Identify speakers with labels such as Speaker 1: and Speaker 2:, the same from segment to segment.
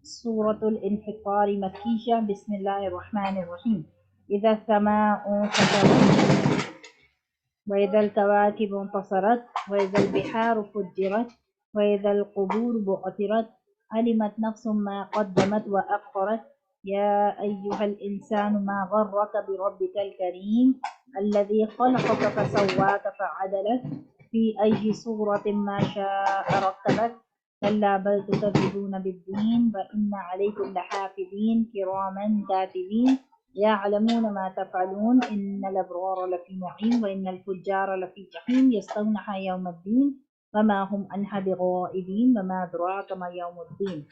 Speaker 1: Surah Infitar Makkiyya. Bismillahir Rahmanir Rahim. إذا السماء انفطرت وإذا الكواكب انتصرت وإذا البحار فجرت وإذا القبور بعثرت علمت نفس ما قدمت وأخرت يا أيها الإنسان ما غرك بربك الكريم الذي خلقك فسواك فعدلك في أي صورة ما شاء ركبك كلا بل تكذبون بالدين وإن عليكم لحافظين كراما كاتبين يعلمون ما تفعلون إن الأبرار لفي نعيم وإن الفجار لفي جحيم يصلونها يوم الدين وما هم عنها بغائبين وما أدراك ما يوم الدين.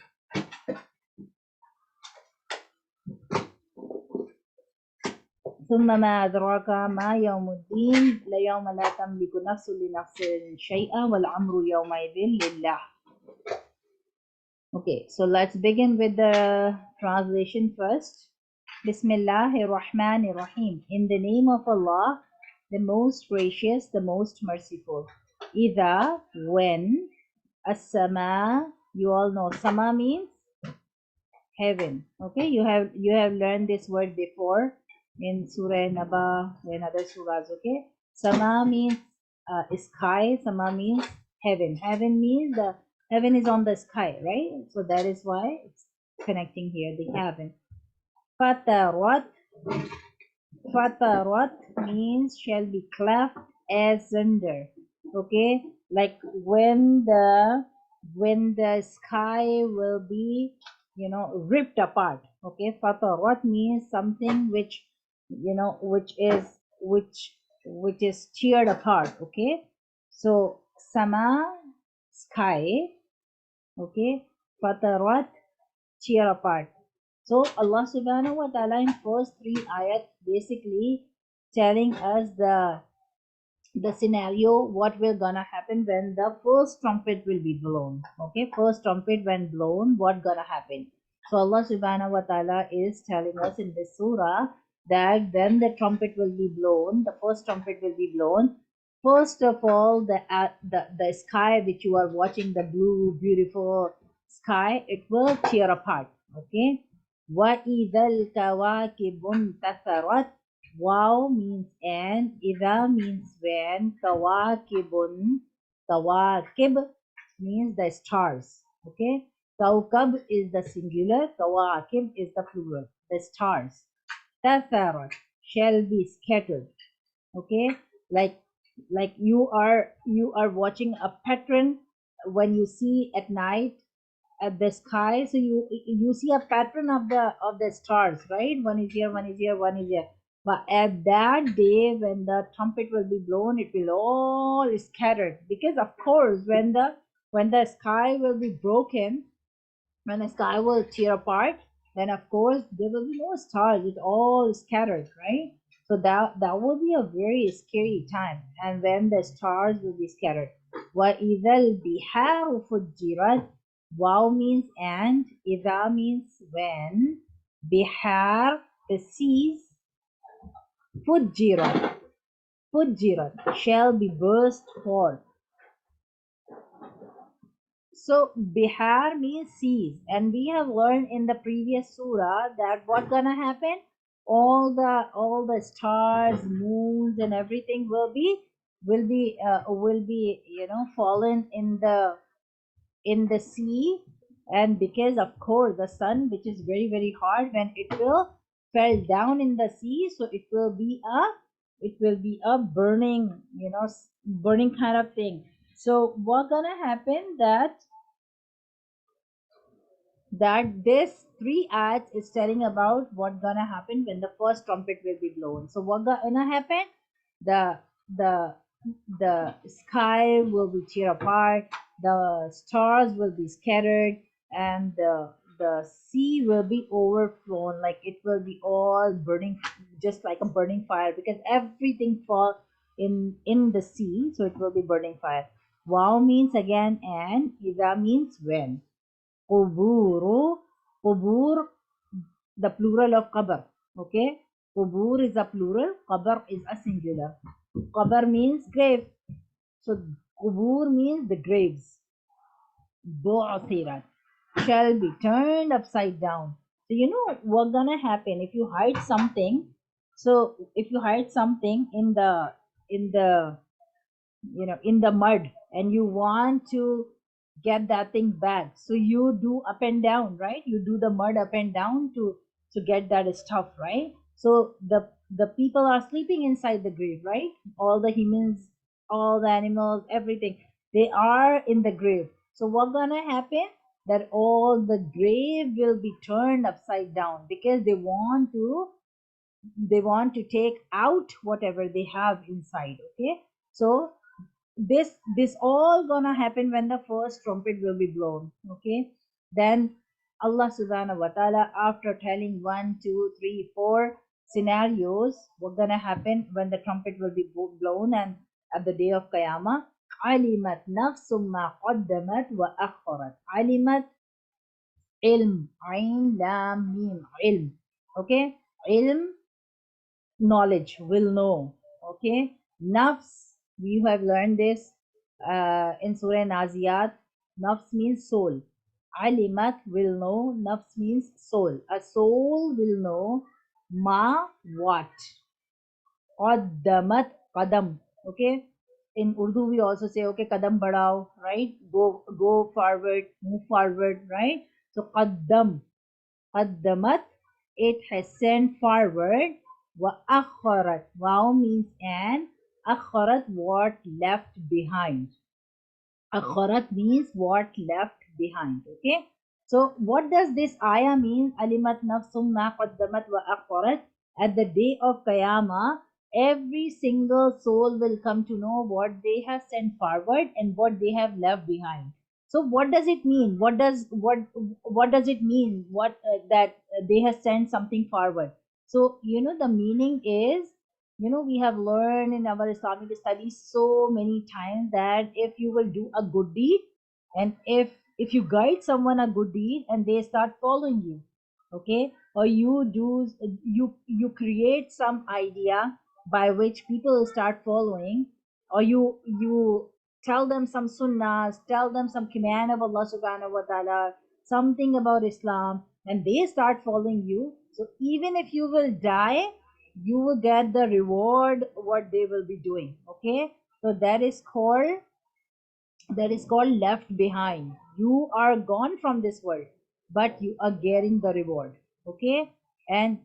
Speaker 1: ثم ما أدراك ما يوم الدين ليوم لا تملك نفس لنفس شيئا والأمر يومئذ لله. Okay, so let's begin with the translation first. Bismillahir Rahmanir Rahim. In the name of Allah, the most gracious, the most merciful. Ida, when, as-sama, you all know sama means heaven. Okay, you have learned this word before in Surah Naba and other surahs. Okay, sama means sky, sama means heaven. Heaven means the heaven is on the sky, right? So that is why it's connecting here the heaven. Fatarat, fatarat means shall be cleft asunder. Okay, like when the sky will be, you know, ripped apart. Okay, fatarat means something which, you know, which is teared apart. Okay, so sama, sky. Okay, fatarat, tear apart. So Allah subhanahu wa ta'ala in first three ayat basically telling us the scenario what will gonna happen when the first trumpet will be blown. Okay, first trumpet when blown, what gonna happen. So Allah subhanahu wa ta'ala is telling us in this surah that when the trumpet will be blown, the first trumpet will be blown, first of all the sky which you are watching, the blue beautiful sky, it will tear apart. Okay, وَإِذَا الْكَوَاكِبُ انْتَثَرَتْ. Wow means and, Ida means when, Kawakibun, Kawakib means the stars. Okay, Kaukab is the singular, Kawakib is the plural, the stars. Tatharat, shall be scattered. Okay, like you are watching a pattern when you see at night at the sky, so you see a pattern of the stars, right? One is here, one is here, one is here. But at that day when the trumpet will be blown, it will all scattered, because of course when the sky will be broken, when the sky will tear apart, then of course there will be no stars, it all scattered, right? So that will be a very scary time, and when the stars will be scattered. وَإِذَا الْبِحَارُ فُجِّرَتْ. Wow means and, Ida means when, Bihar, the seas, Fujirat, Fujirat, shall be burst forth. So Bihar means seas, and we have learned in the previous surah that what gonna happen? All the stars, moons, and everything will be you know, fallen in the sea. And because of course the sun, which is very very hard, when it will fell down in the sea, so it will be a burning, you know, burning kind of thing. So what gonna happen, that this three ayats is telling about what gonna happen when the first trumpet will be blown. So what gonna happen, the the the sky will be tear apart, the stars will be scattered, and the sea will be overflown, like it will be all burning, just like a burning fire, because everything fall in the sea, so it will be burning fire. Wow means again and, Ida means when. Quburu, qubur, the plural of qabr. Okay, qubur is a plural, qabr is a singular. Qabr means grave, so qubur means the graves. Bu'thirat. shall be turned upside down. So you know what's gonna happen if you hide something. So if you hide something in the in the mud and you want to get that thing back, so you do up and down, right? You do the mud up and down to get that stuff, right? So the people are sleeping inside the grave, right? All the humans, all the animals, everything, they are in the grave. So what's gonna happen, that all the grave will be turned upside down because they want to take out whatever they have inside. Okay, so this all gonna happen when the first trumpet will be blown. Okay, then Allah subhanahu wa ta'ala, after telling one, two, three, four scenarios what gonna happen when the trumpet will be blown and at the day of qiyamah, alimat nafsum ma qaddamat wa akharat. Alimat, ilm, ain lam mim, ilm. Okay, ilm, knowledge, will know. Okay, nafs, we have learned this in Surah Naziyat. Nafs means soul. Alimat, will know. Nafs means soul. A soul will know ma, what. Qaddamat, qadam. Okay, in Urdu we also say, okay, qadam badao, right? Go forward, move forward, right? So qaddam, qaddamat, it has sent forward. Wa akharat, wow means and, akharat, what left behind. Akharat means what left behind. Okay, so what does this ayah mean? Alimat nafsum ma qaddamat wa akharat. At the day of qiyamah, every single soul will come to know what they have sent forward and what they have left behind. So what does it mean? What does it mean, what that they have sent something forward? So the meaning is, we have learned in our Islamic studies so many times that if you will do a good deed, and if you guide someone a good deed and they start following you, okay, or you create some idea by which people start following, or you tell them some sunnahs, tell them some command of Allah subhanahu wa ta'ala, something about Islam, and they start following you. So even if you will die, you will get the reward what they will be doing. Okay, so that is called left behind. You are gone from this world, but you are getting the reward. Okay, and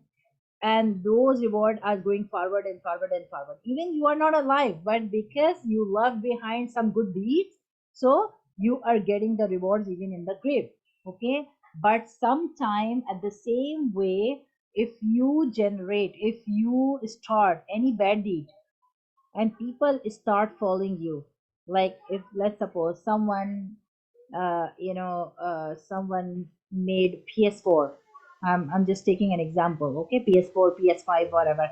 Speaker 1: those rewards are going forward and forward and forward. Even you are not alive, but because you left behind some good deeds, so you are getting the rewards even in the grave. Okay, but sometime at the same way, if you start any bad deed and people start following you, like if let's suppose someone made PS4. I'm just taking an example. Okay, PS4, PS5, whatever,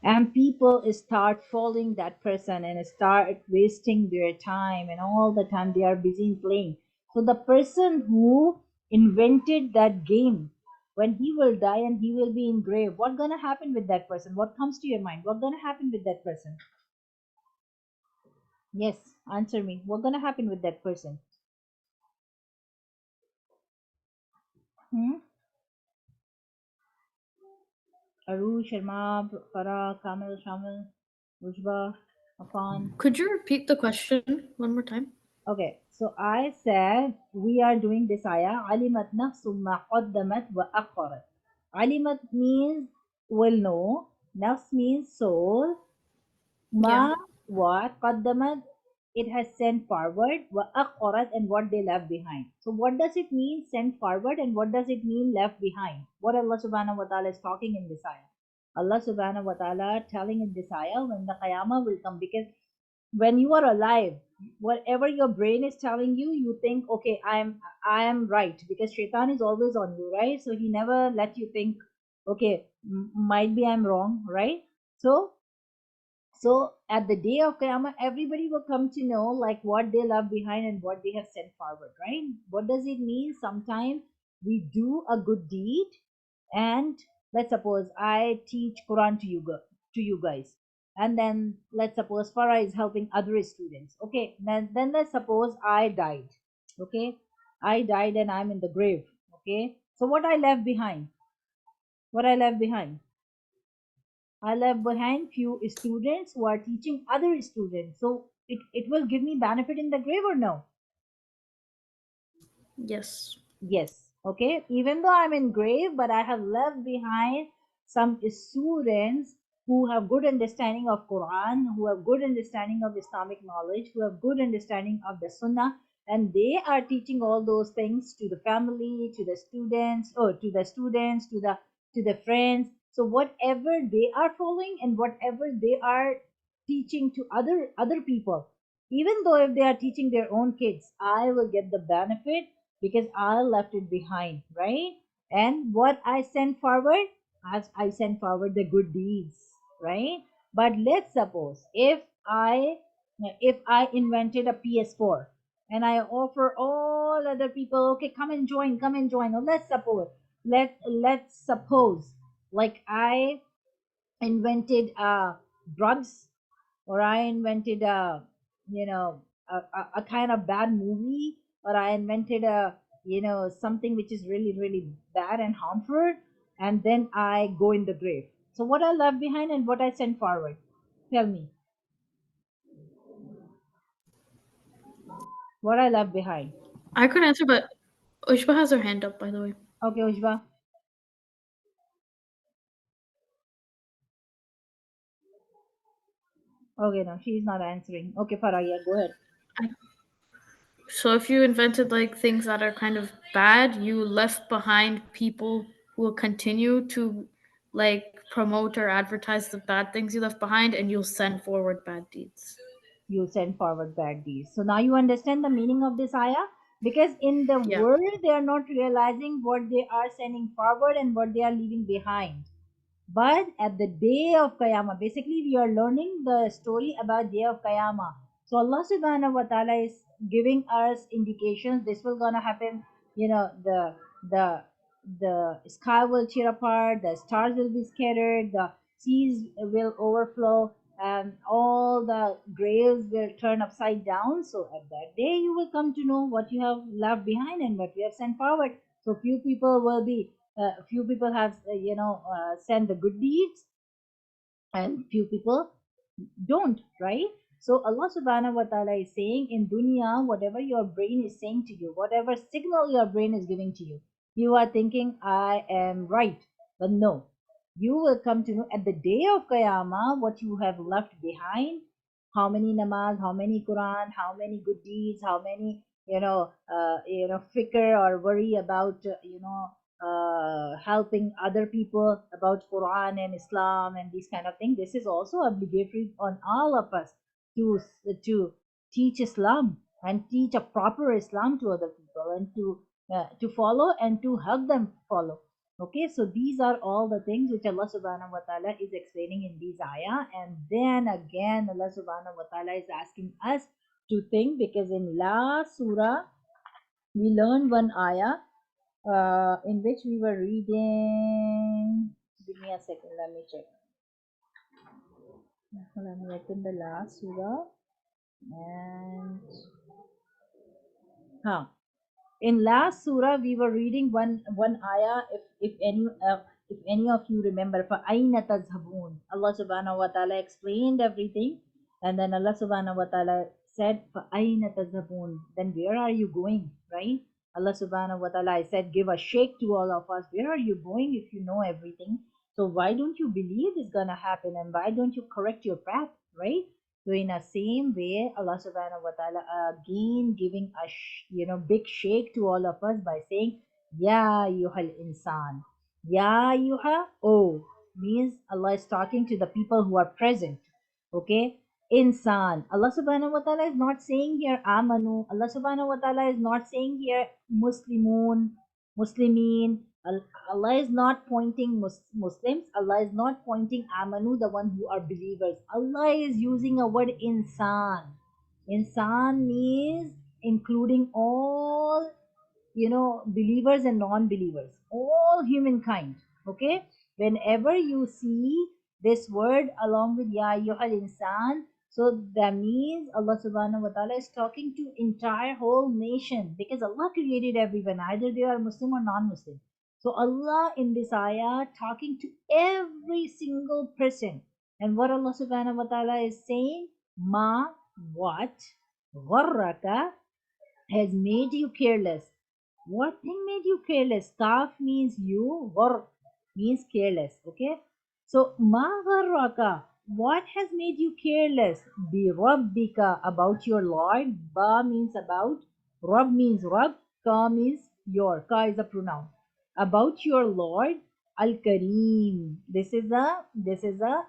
Speaker 1: and people start following that person and start wasting their time, and all the time they are busy in playing. So the person who invented that game, when he will die and he will be in grave, what gonna happen with that person? What comes to your mind? What gonna happen with that person? Yes, answer me. What's gonna happen with that person? Hmm? Aru, Sharma, Farah, Kamil, Shamil, Rujba, Afan.
Speaker 2: Could you repeat the question one more time?
Speaker 1: Okay, so I said we are doing this ayah. Alimat nafsum ma qaddamat wa akharat. Alimat means will know. Nafs means soul.
Speaker 2: Yeah.
Speaker 1: Ma, what, qaddamat, it has sent forward, wa akharat, and what they left behind. So what does it mean sent forward and what does it mean left behind? What Allah subhanahu wa ta'ala is talking in this ayah. Allah subhanahu wa ta'ala telling in this ayah when the qiyamah will come, because when you are alive, whatever your brain is telling you, you think, okay, I am right, because shaitan is always on you, right? So he never let you think, okay, might be I'm wrong, right? So at the day of Qiyamah, everybody will come to know like what they left behind and what they have sent forward, right? What does it mean? Sometimes we do a good deed, and let's suppose I teach Quran to you guys, and then let's suppose Farah is helping other students. Okay, then let's suppose I died. Okay, I died and I'm in the grave. Okay, so what I left behind? What I left behind? I left behind few students who are teaching other students. So it will give me benefit in the grave or no?
Speaker 2: Yes.
Speaker 1: Yes. Okay. Even though I'm in grave, but I have left behind some students who have good understanding of Quran, who have good understanding of Islamic knowledge, who have good understanding of the Sunnah, and they are teaching all those things to the family, to the students, or to the students, to the friends. So whatever they are following and whatever they are teaching to other people, even though if they are teaching their own kids, I will get the benefit because I left it behind, right? And what I send forward, as I send forward the good deeds, right? But let's suppose if I invented a PS4 and I offer all other people, okay, come and join. Or let's suppose like I invented drugs, or I invented a kind of bad movie, or I invented something which is really really bad and harmful, and then I go in the grave. So what I left behind and what I sent forward? Tell me what I left behind.
Speaker 2: I could answer, but Ushba has her hand up, by the way.
Speaker 1: Okay, Ushba. Okay, no, she's not answering. Okay, Farah, yeah, go ahead.
Speaker 2: I, so if you invented like things that are kind of bad, you left behind people who will continue to like promote or advertise the bad things you left behind, and you'll send forward bad deeds.
Speaker 1: You send forward bad deeds. So now you understand the meaning of this ayah? Because in the
Speaker 2: Yeah.
Speaker 1: world, they are not realizing what they are sending forward and what they are leaving behind. But at the day of Qiyamah, basically we are learning the story about day of Qiyamah. So Allah subhanahu wa ta'ala is giving us indications this will gonna happen. You know, the the sky will tear apart, the stars will be scattered, the seas will overflow, and all the graves will turn upside down. So at that day you will come to know what you have left behind and what you have sent forward. So few people will be few people have sent the good deeds, and few people don't, right? So Allah subhanahu wa ta'ala is saying in dunya, whatever your brain is saying to you, whatever signal your brain is giving to you, you are thinking I am right. But no, you will come to know at the day of Qiyamah what you have left behind. How many namaz, how many Quran, how many good deeds, how many fikr or worry about helping other people about Quran and Islam and these kind of things. This is also obligatory on all of us to teach Islam and teach a proper Islam to other people, and to follow and to help them follow. Okay, so these are all the things which Allah subhanahu wa ta'ala is explaining in these ayah. And then again Allah subhanahu wa ta'ala is asking us to think, because in last surah we learned one ayah in which we were reading. Give me a second, let me check. Let me open the last surah. And huh. In last surah we were reading one ayah. If any of you remember, for aina tazhabun, Allah subhanahu wa ta'ala explained everything, and then Allah subhanahu wa ta'ala said, for aina tazhabun, then where are you going, right? Allah subhanahu wa ta'ala said, give a shake to all of us, where are you going if you know everything? So why don't you believe it's gonna happen, and why don't you correct your path, right? So in the same way, Allah subhanahu wa ta'ala again giving a big shake to all of us by saying, Ya yuhal insan. Ya yuha, oh, means Allah is talking to the people who are present. Okay? Insan. Allah subhanahu wa ta'ala is not saying here amanu. Allah subhanahu wa ta'ala is not saying here muslimun, muslimin. Allah is not pointing Muslims. Allah is not pointing Amanu, the one who are believers. Allah is using a word insan. Insan means including all, believers and non-believers, all humankind. Okay, whenever you see this word along with ya ayyuhal insan, So that means Allah subhanahu wa ta'ala is talking to entire whole nation because Allah created everyone, either they are Muslim or non-Muslim. So Allah in this ayah talking to every single person. And what Allah subhanahu wa ta'ala is saying, Ma, what, gharraka, has made you careless. What thing made you careless? Kaf means you, ghar means careless. Okay. So ma gharraka, what has made you careless? Bi rabbika, about your Lord. Ba means about, Rabb means Rabb, ka means your. Ka is a pronoun. About your Lord, Al Kareem. This is a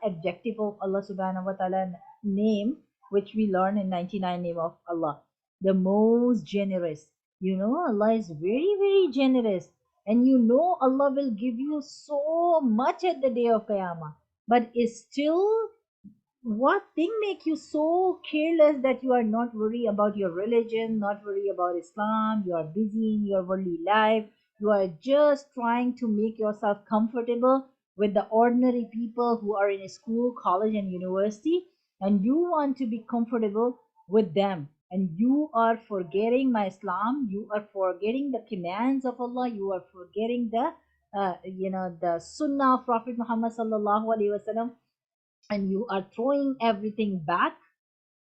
Speaker 1: adjective of Allah Subhanahu wa Taala name, which we learn in 99 name of Allah, the most generous. Allah is very, very generous. And Allah will give you so much at the day of Qiyamah. But is still, what thing make you so careless that you are not worried about your religion, not worried about Islam? You are busy in your worldly life. You are just trying to make yourself comfortable with the ordinary people who are in school, college, and university, and you want to be comfortable with them. And you are forgetting my Islam. You are forgetting the commands of Allah. You are forgetting the Sunnah of Prophet Muhammad sallallahu alaihi wasallam, and you are throwing everything back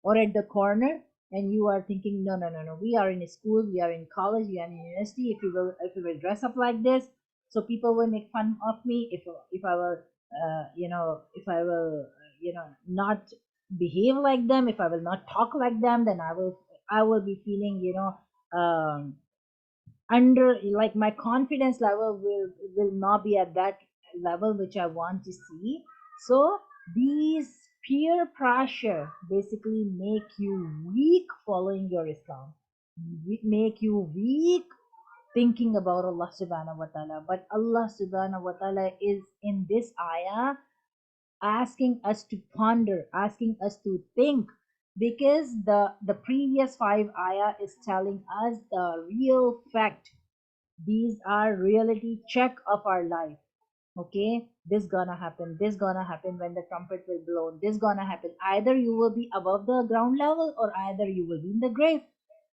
Speaker 1: or at the corner, and you are thinking, no, no, no, no, we are in school, we are in college, we are in university. If you will dress up like this, so people will make fun of me. If I will not behave like them, if I will not talk like them, then I will be feeling, under, like, my confidence level will not be at that level which I want to see. So these peer pressure basically make you weak following your Islam, make you weak thinking about Allah subhanahu wa ta'ala. But Allah subhanahu wa ta'ala is in this ayah asking us to ponder, asking us to think, because the previous five ayah is telling us the real fact. These are reality check of our life. Okay, this gonna happen, this gonna happen when the trumpet will blow, this gonna happen. Either you will be above the ground level, or either you will be in the grave.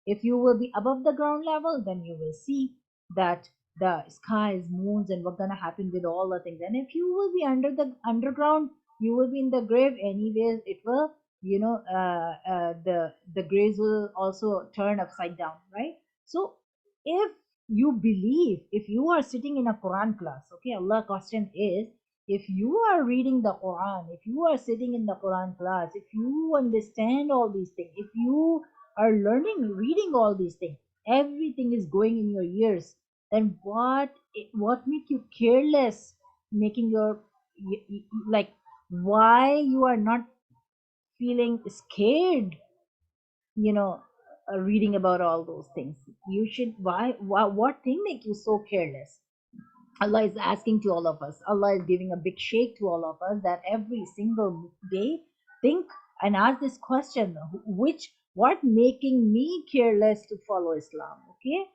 Speaker 1: If you will be above the ground level, then you will see that the skies, moons, and what's gonna happen with all the things. And if you will be under the underground, you will be in the grave anyways. It will, the graves will also turn upside down, right? So if you believe, if you are sitting in a Quran class, okay, Allah question is, if you are reading the Quran, if you are sitting in the Quran class, if you understand all these things, if you are learning, reading all these things, everything is going in your ears, then what make you careless, making your, like, why you are not feeling scared, you know reading about all those things? You should, why, what thing make you so careless? Allah is asking to all of us. Allah is giving a big shake to all of us, that every single day think and ask this question, which what making me careless to follow Islam? Okay.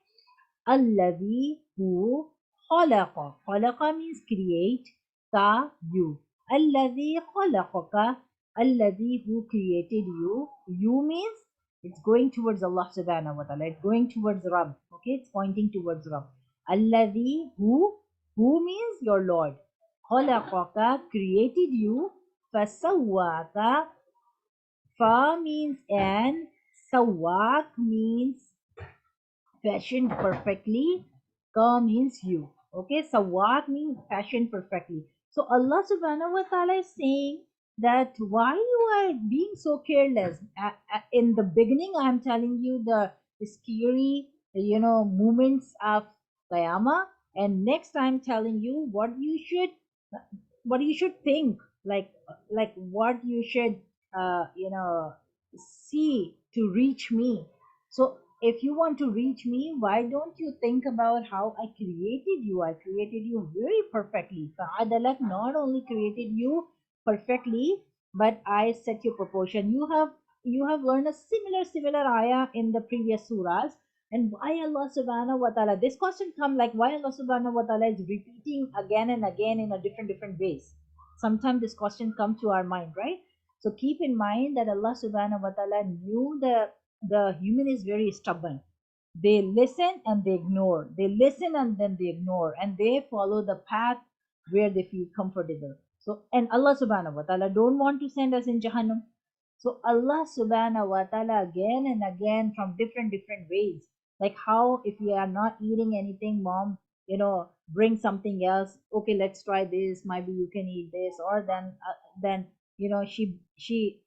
Speaker 1: Alladhi who khalaqa. Khalaqa means create. Ka you. Alladhi khalaqaka. Alladhi who created you. You means it's going towards Allah subhanahu wa ta'ala. It's going towards Rabb. Okay, it's pointing towards Rabb. Alladhi who means your Lord. Khalaqaka created you. Fasawwaka. Fa means and. Sawak means fashioned perfectly. Ka means you. Okay, Sawat means fashioned perfectly. So Allah subhanahu wa ta'ala is saying that why you are being so careless. In the beginning, I'm telling you the scary, moments of Qiyamah, and next I'm telling you what you should think, like what you should see to reach me. So if you want to reach me, why don't you think about how I created you? I created you very perfectly. Fa'adalak, not only created you perfectly, but I set your proportion. You have learned a similar ayah in the previous surahs. And why Allah subhanahu wa ta'ala, this question come like, why Allah subhanahu wa ta'ala is repeating again and again in a different ways? Sometimes this question come to our mind, right? So keep in mind that Allah subhanahu wa ta'ala knew the human is very stubborn. They listen and they ignore. They listen and then they ignore. And they follow the path where they feel comfortable. So, and Allah subhanahu wa ta'ala don't want to send us in Jahannam. So Allah subhanahu wa ta'ala again and again from different ways. Like how if we are not eating anything, mom, bring something else. Okay, let's try this. Maybe you can eat this. Or then she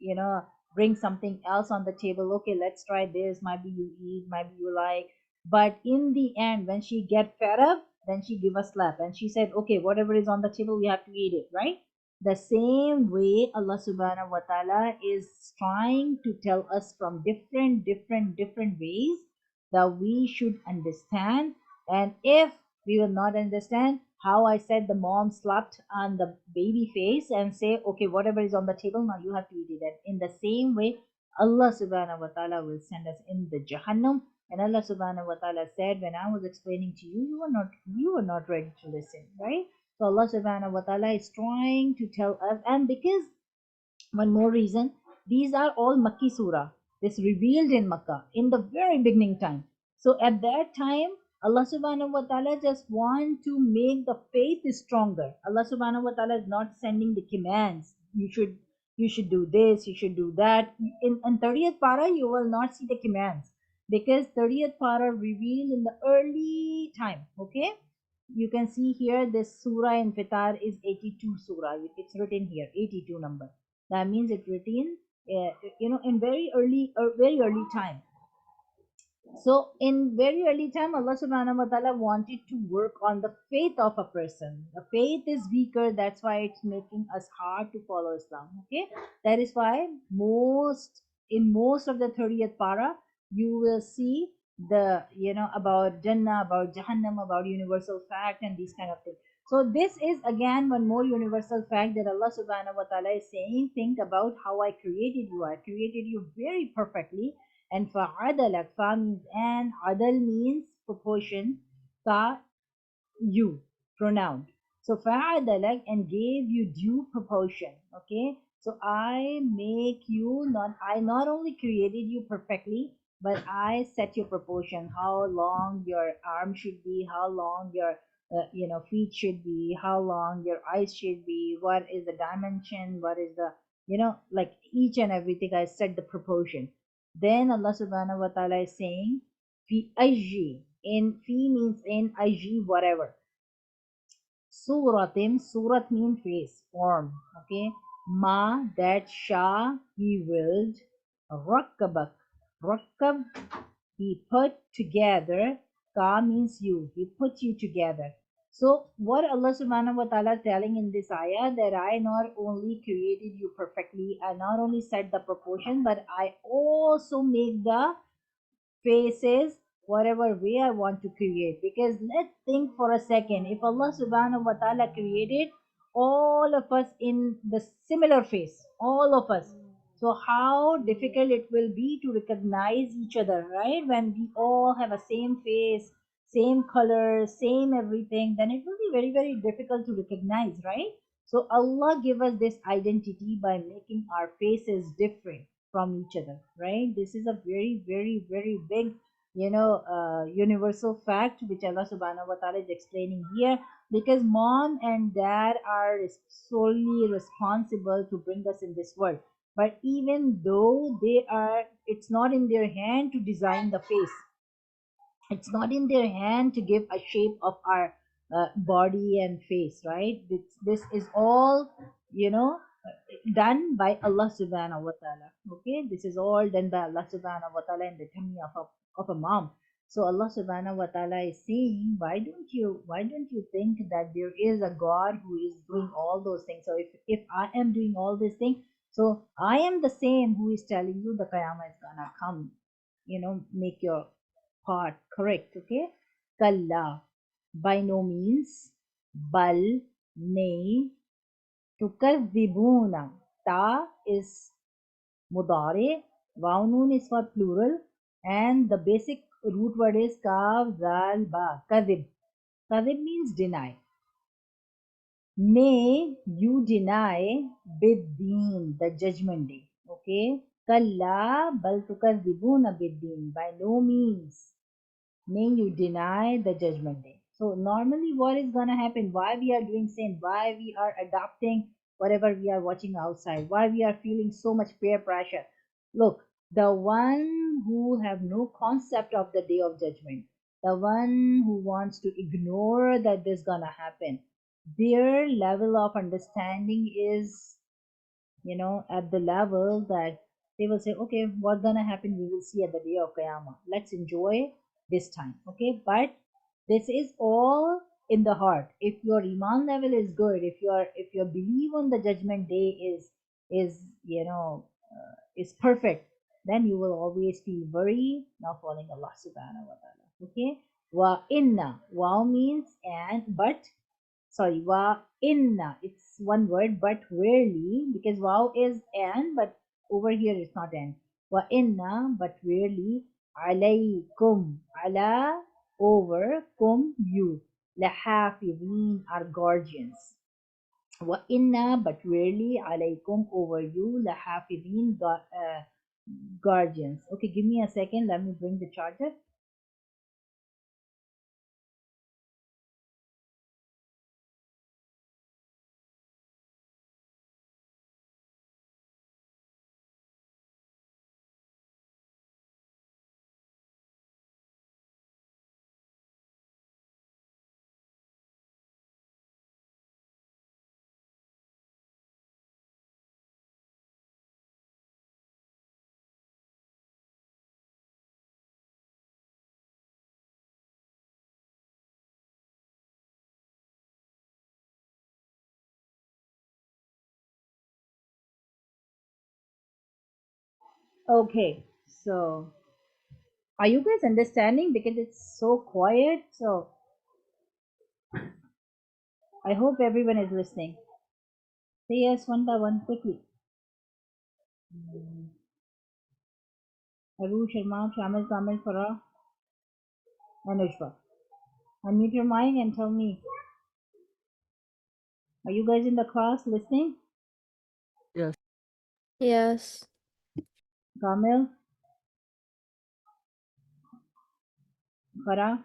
Speaker 1: brings something else on the table. Okay, let's try this. Maybe you eat, maybe you like. But in the end, when she get fed up, then she give a slap and she said, okay, whatever is on the table, we have to eat it, right? The same way Allah subhanahu wa ta'ala is trying to tell us from different ways that we should understand. And if we will not understand how I said the mom slapped on the baby face and say, okay, whatever is on the table, now you have to eat it. And in the same way, Allah subhanahu wa ta'ala will send us in the Jahannam. And Allah subhanahu wa ta'ala said, when I was explaining to you, you were not ready to listen, right? So Allah subhanahu wa ta'ala is trying to tell us, and because one more reason, these are all Makki surah. This revealed in Makkah in the very beginning time. So at that time, Allah subhanahu wa ta'ala just want to make the faith stronger. Allah subhanahu wa ta'ala is not sending the commands. You should do this, you should do that. In 30th para, you will not see the commands because 30th para revealed in the early time. Okay, you can see here this Surah Infitar is 82 surah. It's written here 82 number. That means it's written in very early time. So in very early time, Allah subhanahu wa ta'ala wanted to work on the faith of a person. The faith is weaker, that's why it's making us hard to follow Islam. Okay, that is why most of the 30th para you will see the about Jannah, about Jahannam, about universal fact and these kind of things. So this is again one more universal fact that Allah subhanahu wa ta'ala is saying, think about how I created you. I created you very perfectly. And fa'adalak, fa means and, adal means proportion, ka you, pronoun. So fa'adalak and gave you due proportion. Okay. So I not only created you perfectly, but I set your proportion, how long your arm should be, how long your feet should be, how long your eyes should be, what is the dimension, what is the like each and everything I set the proportion. Then Allah subhanahu wa ta'ala is saying, fi ayyi, in fi means in, ayyi whatever. Suratim, surat means face, form. Okay. Ma, that Shah, he willed. Rakkabak, rakkab, he put together. Ka means you, he put you together. So what Allah subhanahu wa ta'ala is telling in this ayah, that I not only created you perfectly, I not only set the proportion, but I also make the faces whatever way I want to create. Because let's think for a second, if Allah subhanahu wa ta'ala created all of us in the similar face, all of us, so how difficult it will be to recognize each other, right? When we all have a same face, same color, same everything, then it will be very difficult to recognize, right? So Allah give us this identity by making our faces different from each other, right? This is a very big universal fact which Allah subhanahu wa ta'ala is explaining here, because mom and dad are solely responsible to bring us in this world. But even though it's not in their hand to design the face, it's not in their hand to give a shape of our body and face, right? This is all you know done by Allah subhanahu wa ta'ala. Okay, this is all done by Allah subhanahu wa ta'ala in the tummy of a mom. So Allah subhanahu wa ta'ala is saying, why don't you think that there is a God who is doing all those things? So if I am doing all these things, so I am the same who is telling you the qiyamah is gonna come. Make your part correct. Okay, kalla, by no means, bal, nay, tukadhibuna. Ta is mudare, waw noon is for plural, and the basic root word is kaf zal ba, kadhib. Kadhib means deny. May you deny biddeen, the judgment day. Okay? Kalla bal tukadzibuna biddeen. By no means may you deny the judgment day. So normally what is going to happen? Why we are doing sin? Why we are adopting whatever we are watching outside? Why we are feeling so much peer pressure? Look, the one who have no concept of the day of judgment, the one who wants to ignore that this gonna happen, their level of understanding is, at the level that they will say, okay, what's gonna happen, we will see at the day of Qiyamah. Let's enjoy this time. Okay, but this is all in the heart. If your iman level is good, if your belief on the judgment day is is perfect, then you will always feel very now following Allah subhanahu wa ta'ala. Okay, wa inna, wow means and, but, sorry, wa inna, it's one word, but rarely, because wow is and, but over here it's not and. Wa inna, but rarely, alaykum, ala, over, kum, you, lahafidhin, are guardians. Wa inna, but rarely, alaykum, over you, lahafidhin, guardians. Okay, give me a second, let me bring the charger. Okay, so are you guys understanding? Because it's so quiet. So I hope everyone is listening. Say yes one by one quickly. Aru, Sharma, Shamil, Kamil, Farah, Anushka. Unmute your mic and tell me, are you guys in the class listening?
Speaker 3: Yes.
Speaker 2: Yes.
Speaker 1: Kamil, Farah,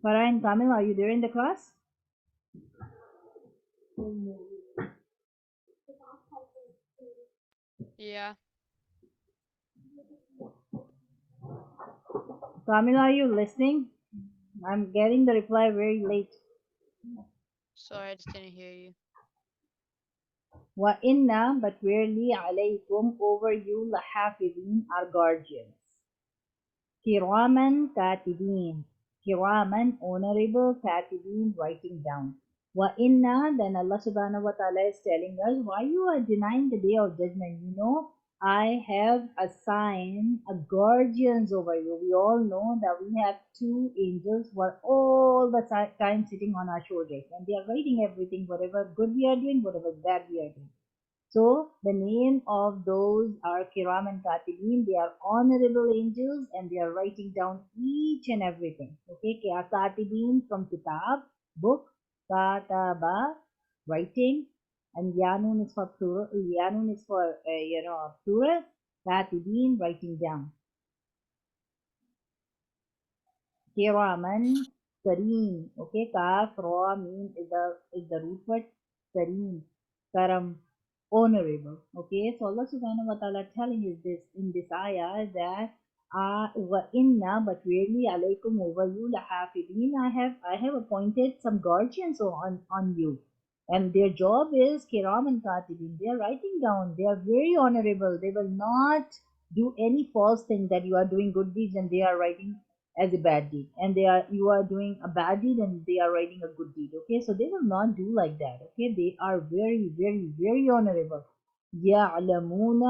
Speaker 1: Farah and Kamil, are you there in the class?
Speaker 3: Yeah.
Speaker 1: Kamil, are you listening? I'm getting the reply very late.
Speaker 3: Sorry, I just didn't hear you.
Speaker 1: Wa inna, but rarely alaykum, over you, lahafidin, are guardians. Kiraman katibin. Kiraman, honorable, katibin, writing down. Wa inna, then Allah subhanahu wa ta'ala is telling us why you are denying the day of judgment. I have assigned a guardians over you. We all know that we have two angels who are all the time sitting on our shoulders, and they are writing everything, whatever good we are doing, whatever bad we are doing. So the name of those are Kiram and Katibin. They are honorable angels and they are writing down each and everything. Okay, Katibin from Kitab, book, Kataba, writing, and Yanun is for plural. Yanun is for plural. Katibin, writing down. Kiraman, Kareem. Okay, Kaf, Ra, Meen is the root word. Kareem, Karam, honorable. Okay, so Allah subhanahu wa ta'ala telling us this in this ayah that wa inna, but really alaykum, over you, lahafidin, I have appointed some guardians on you, and their job is kiram and katibin. They are writing down. They are very honorable. They will not do any false thing, that you are doing good deeds and they are writing as a bad deed, and you are doing a bad deed and they are writing a good deed. Okay, so they will not do like that. Okay, they are very, very, very honorable. يعلمون,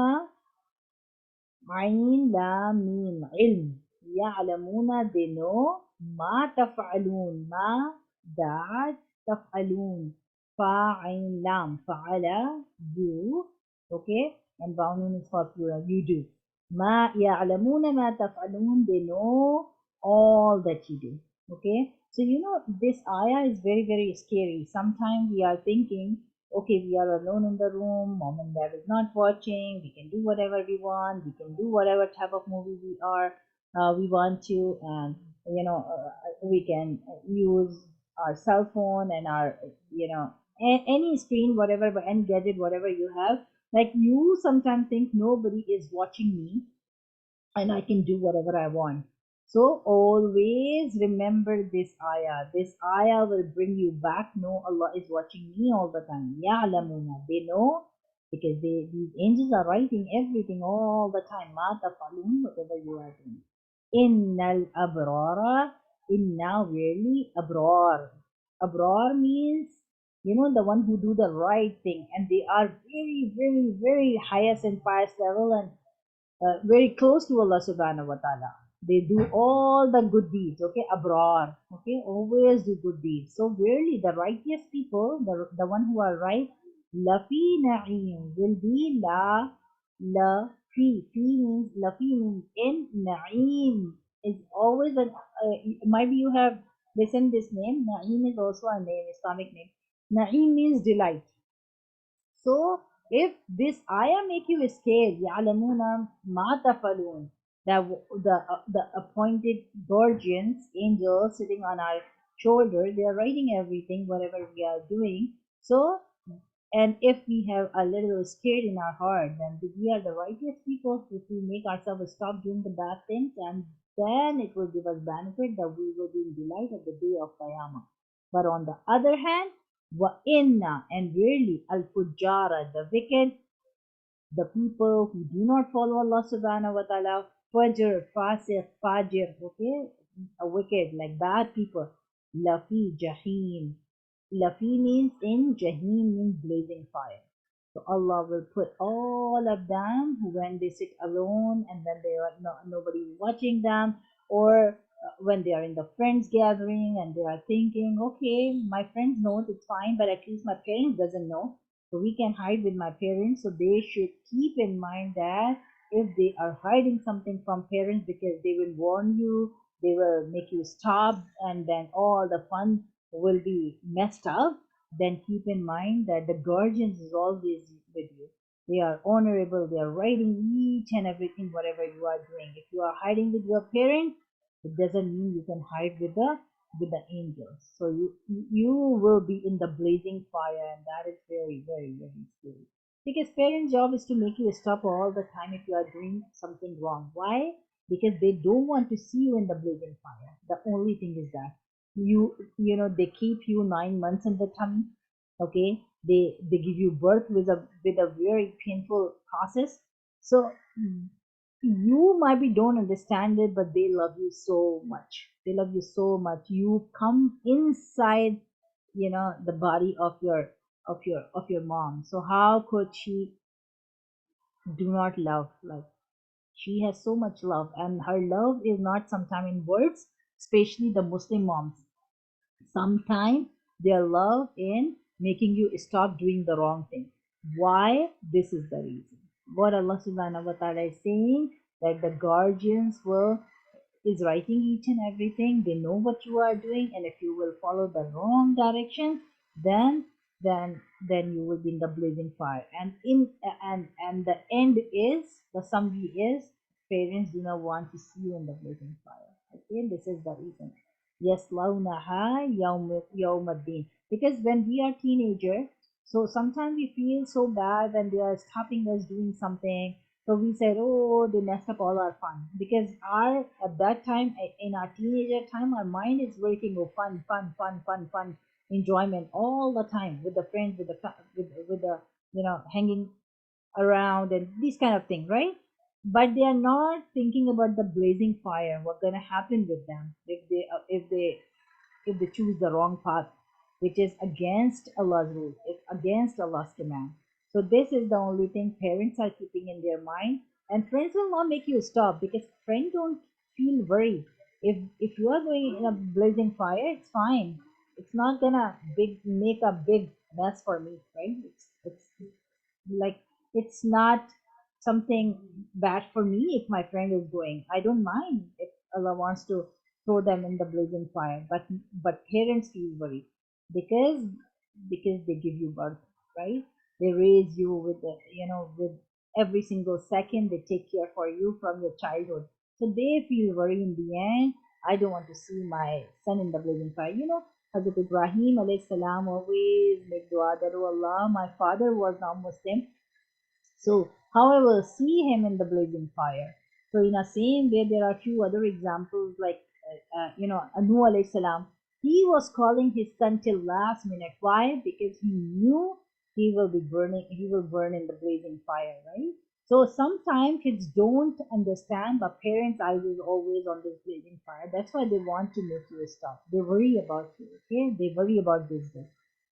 Speaker 1: عين لام ميم, علم. يعلمون, they know. ما تفعلون, ما, that, تفعلون, فا عين لام, فعل, do. Okay, and bounding is for plural, you do. ما يعلمون ما تفعلون, they know all that you do. Okay, so this ayah is very very scary. Sometimes we are thinking, okay, we are alone in the room, mom and dad is not watching, we can do whatever we want, we can do whatever type of movie we want to, and we can use our cell phone and our any screen, whatever, any gadget, whatever you have. Like, you sometimes think nobody is watching me and I can do whatever I want. So always remember this ayah. This ayah will bring you back. No, Allah is watching me all the time. Ya'lamuna. They know, because these angels are writing everything all the time. Ma tafalun, whatever you are doing. Innal abrara. Inna, really, abrar. Abrar means, the one who do the right thing, and they are very, very, very highest and pious level, and very close to Allah subhanahu wa ta'ala. They do all the good deeds, okay? Abrar, okay? Always do good deeds. So really, the righteous people, the one who are right, lafi na'im, will be fi means, lafi means in, na'im is always maybe you have listened this name. Na'im is also a name, Islamic name. Na'im means delight. So if this ayah make you scared, يَعْلَمُونَ مَا تَفَعَلُونَ, the appointed guardians, angels sitting on our shoulder, they are writing everything, whatever we are doing. So, and if we have a little scared in our heart, then we are the righteous people. If we make ourselves stop doing the bad things, and then it will give us benefit that we will be in delight at the day of Qiyamah. But on the other hand, wa inna, and really al fujara, the wicked, the people who do not follow Allah subhanahu wa ta'ala, fajr, fasiq, fajr, okay, a wicked, like bad people, lafi jahim. Lafi means in, Jahim means blazing fire. So Allah will put all of them when they sit alone and then they are nobody watching them, or when they are in the friends gathering and they are thinking, okay, my friends know it's fine, but at least my parents doesn't know, so we can hide with my parents. So they should keep in mind that if they are hiding something from parents, because they will warn you, they will make you stop, and then all the fun will be messed up. Then keep in mind that the guardians is always with you. They are honorable, they are writing each and everything, whatever you are doing. If you are hiding with your parents, it doesn't mean you can hide with the angels. So you will be in the blazing fire, and that is very, very, very scary. Because parents' job is to make you stop all the time if you are doing something wrong. Why? Because they don't want to see you in the blazing fire. The only thing is that they keep you 9 months in the tummy. Okay, they give you birth with a very painful process. So you might be don't understand it, but they love you so much. They love you so much. You come inside, the body of your mom. So how could she do not love? Like, she has so much love, and her love is not sometime in words, especially the Muslim moms. Sometimes their love in making you stop doing the wrong thing. Why? This is the reason. What Allah subhanahu wa ta'ala is saying, that the guardians will is writing each and everything. They know what you are doing, and if you will follow the wrong direction, then then you will be in the blazing fire. And the end is, the summary is, parents do not want to see you in the blazing fire. Okay, this is the reason. Yaslawnaha yawmuddin. Because when we are teenager, so sometimes we feel so bad when they are stopping us doing something. So we said, oh, they messed up all our fun. Because at that time, in our teenager time, our mind is working, oh, fun, fun, fun, fun, fun, enjoyment all the time with the friends, with the hanging around and these kind of thing, right? But they are not thinking about the blazing fire. What's gonna happen with them if they choose the wrong path, which is against Allah's rule, it's against Allah's command. So this is the only thing parents are keeping in their mind, and friends will not make you stop, because friends don't feel worried. If you are going in a blazing fire, it's fine. It's not gonna make a big mess for me, right? It's like, it's not something bad for me if my friend is going. I don't mind if Allah wants to throw them in the blazing fire, but parents feel worried because they give you birth, right? They raise you with the, with every single second they take care for you from your childhood. So they feel worried in the end. I don't want to see my son in the blazing fire. Hazrat Ibrahim alayhi salam always make dua that, oh Allah, my father was not Muslim, so how I will see him in the blazing fire. So in the same way, there are a few other examples like, Anu alayhi salam. He was calling his son till last minute. Why? Because he knew he will be burning. He will burn in the blazing fire, right? So sometimes kids don't understand, but parents' eyes is always on this blazing fire. That's why they want to make you stop. They worry about you. Okay, they worry about business.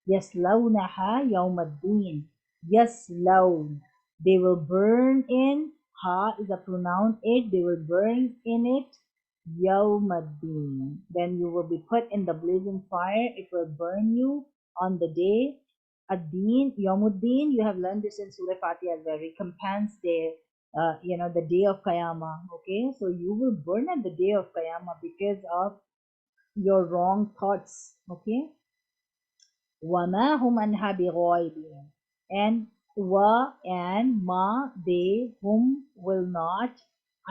Speaker 1: Yaslawnaha yawmaddin. Yaslawn. They will burn in. Ha is a pronoun it. They will burn in it. Yawmaddin. Then you will be put in the blazing fire. It will burn you on the day. Ad-Din, Yawmuddin, you have learned this in Surah Fatiha as well. Recompense day, the day of Qiyamah. Okay, so you will burn at the day of Qiyamah because of your wrong thoughts. Okay, وَمَا هُمْ عَنْهَا بِغَائِبِينَ. And wa and ma, they, whom will not,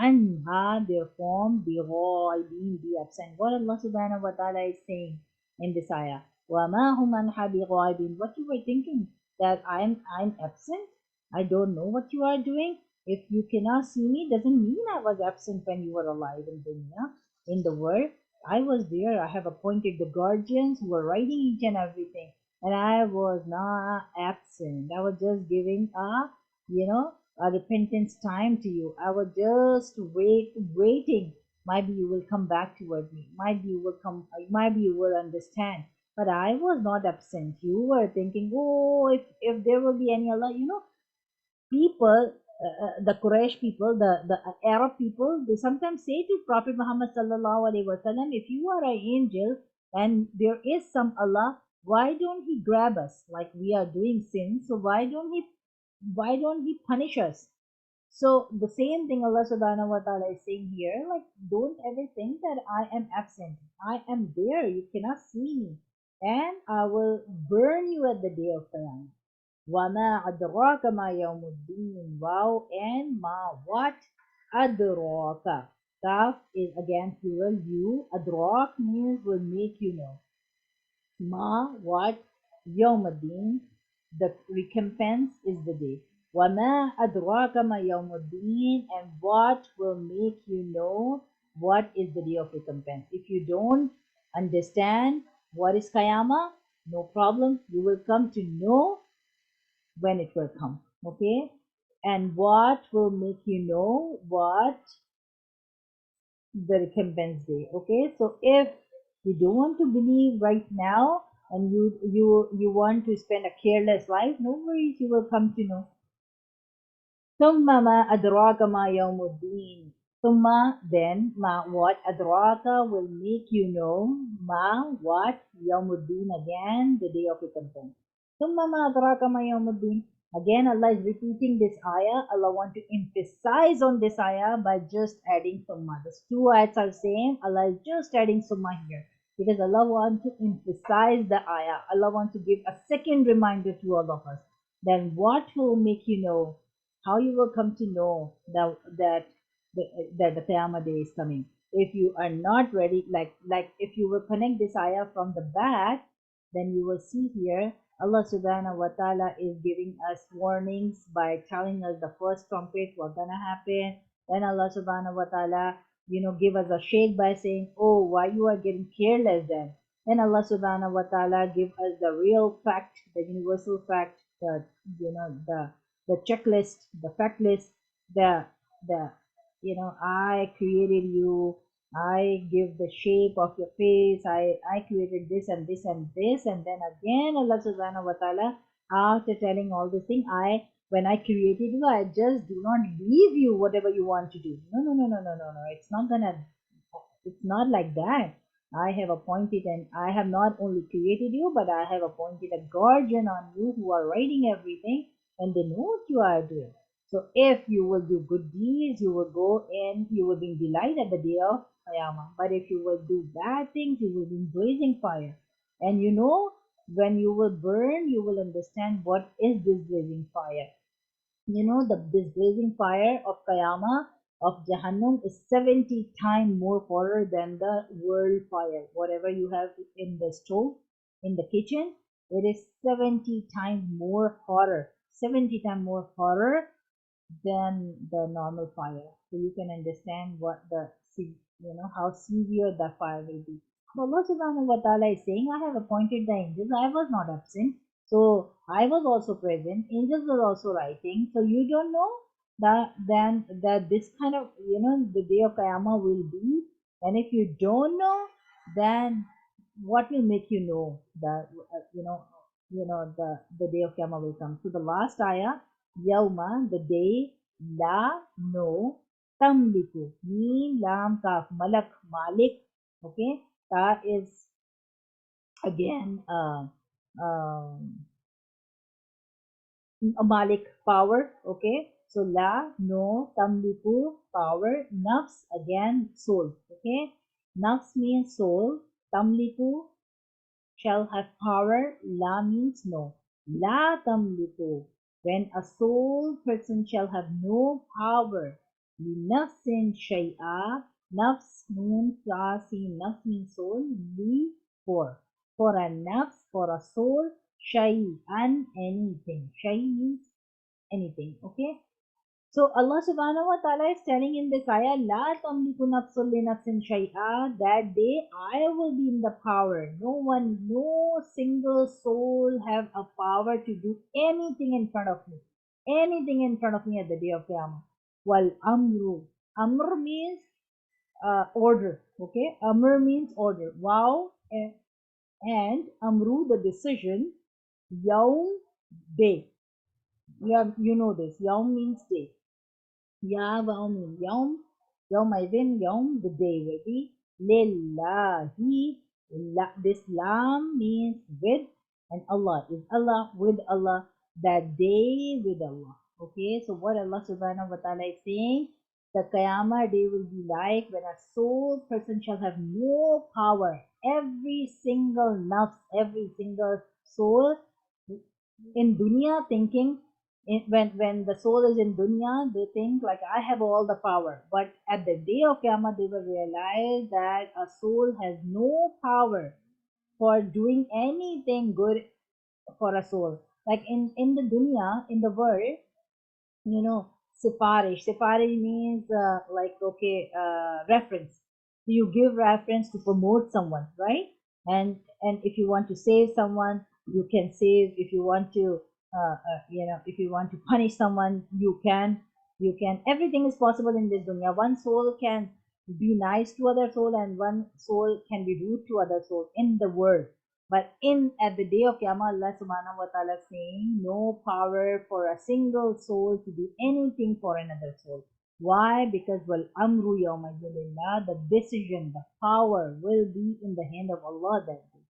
Speaker 1: anha, their form, بِغَائِبِينَ, be absent. What Allah subhanahu wa ta'ala is saying in this ayah. وَمَا هُمْ عَنْهَا بِغَائِبِينَ. What you were thinking, that I'm absent? I don't know what you are doing. If you cannot see me, doesn't mean I was absent when you were alive in dunya, in the world. I was there. I have appointed the guardians who were writing each and everything, and I was not absent. I was just giving a repentance time to you. I was just waiting. Maybe you will come back toward me. Maybe you will come. Maybe you will understand. But I was not absent. You were thinking, oh, if there will be any Allah, people, the Quraysh people, the Arab people, they sometimes say to Prophet Muhammad sallallahu alaihi wasallam, if you are an angel and there is some Allah, why don't he grab us like we are doing sins? So why don't he punish us? So the same thing Allah subhanahu wa ta'ala is saying here, like don't ever think that I am absent. I am there. You cannot see me. And I will burn you at the day of Qiyamah. وَمَا أَدْرَاكَ مَا يَوْمُ الدِّينِ. Wow and ma. What? أَدْرَاكَ. Kaf is again plural. You. Adrak means will make you know. Ma, what? Yawmuddin, the recompense is the day. وَمَا أَدْرَاكَ مَا يَوْمُddin. And what will make you know what is the day of recompense? If you don't understand what is Qiyamah, no problem. You will come to know when it will come. Okay? And what will make you know what the recompense day? Okay? So if you don't want to believe right now and you want to spend a careless life, no worries, you will come to know. ثم ما أدراك ما يوم الدين. ثم, then, ma, what? Adraka will make you know. Ma, what? Yawmuddin, again, the day of recompense. ثم ما أدراك ما يوم الدين. Again, Allah is repeating this ayah. Allah want to emphasize on this ayah by just adding summa. The two ayats are same. Allah is just adding summa here because Allah want to emphasize the ayah. Allah want to give a second reminder to all of us. Then what will make you know? How you will come to know that the Qiyamah day is coming. If you are not ready, like if you will connect this ayah from the back, then you will see here Allah subhanahu wa ta'ala is giving us warnings by telling us the first trumpet what's gonna happen. Then Allah subhanahu wa ta'ala, give us a shake by saying, oh, why you are getting careless then? Then Allah subhanahu wa ta'ala give us the real fact, the universal fact, the checklist, the fact list, the I created you, I give the shape of your face, I created this and this and this, and then again Allah subhanahu wa ta'ala, after telling all this thing, when I created you, I just do not leave you whatever you want to do. No, no, no, no, no, no, no. It's not like that. I have appointed, and I have not only created you, but I have appointed a guardian on you who are writing everything and they know what you are doing. So if you will do good deeds, you will go in, you will be in delight at the day of Qiyamah. But if you will do bad things, you will be in blazing fire. And you know, when you will burn, you will understand what is this blazing fire. You know, this blazing fire of Qiyamah, of Jahannam, is 70 times more hotter than the world fire. Whatever you have in the stove, in the kitchen, it is 70 times more hotter. 70 times more hotter than the normal fire. So you can understand what how severe the fire will be. So Allah subhanahu wa ta'ala is saying, I have appointed the angels. I was not absent. So I was also present. Angels were also writing. So you don't know that then that this kind of the day of Qiyamah will be. And if you don't know, then what will make you know that the day of Qiyamah will come. So the last ayah, Yawma, the day, La, no, Tamliku, Meen, Lam, Kaf, Malak, Malik. Okay, that is again a Malik, power. Okay, so La, no, Tamliku, power, Nafs, again soul. Okay, Nafs means soul, Tamliku shall have power. La means no. La tamliku, when a soul person shall have no power. Linafsin shay'a, nafs noon klasi, nafs means soul, li for a nafs, for a soul, shay'an, anything. Shay means anything. Okay, so Allah subhanahu wa ta'ala is telling in this ayah, La tamliku nafsun li nafsin shay'a, that day I will be in the power. No single soul have a power to do anything in front of me. Anything in front of me at the day of Qiyamah. Wal amru. Amr means order. Okay, Amr means order. Wow. And amru, the decision. Yaum, day. You know this. Yaum means day. يوم يوم يومئذ يوم, the day will be lillahi. This lam means with, and Allah is Allah, with Allah, that day with Allah. Okay, so what Allah subhanahu wa ta'ala is saying, the Qiyamah day will be like when a soul person shall have no power. Every single nafs, every single soul in dunya thinking, when the soul is in dunya, they think like I have all the power. But at the day of Qiyamah, they will realize that a soul has no power for doing anything good for a soul. Like in the dunya, in the world, you know, sifarish means like, okay, reference. You give reference to promote someone, right? And if you want to save someone, you can save. If you want to if you want to punish someone, you can everything is possible in this dunya. One soul can be nice to other soul, and one soul can be rude to other soul in the world. But in at the day of Qiyamah, Allah subhanahu wa ta'ala saying, no power for a single soul to do anything for another soul. Why? Because wal amru yawma idhin, the decision, the power will be in the hand of Allah that day.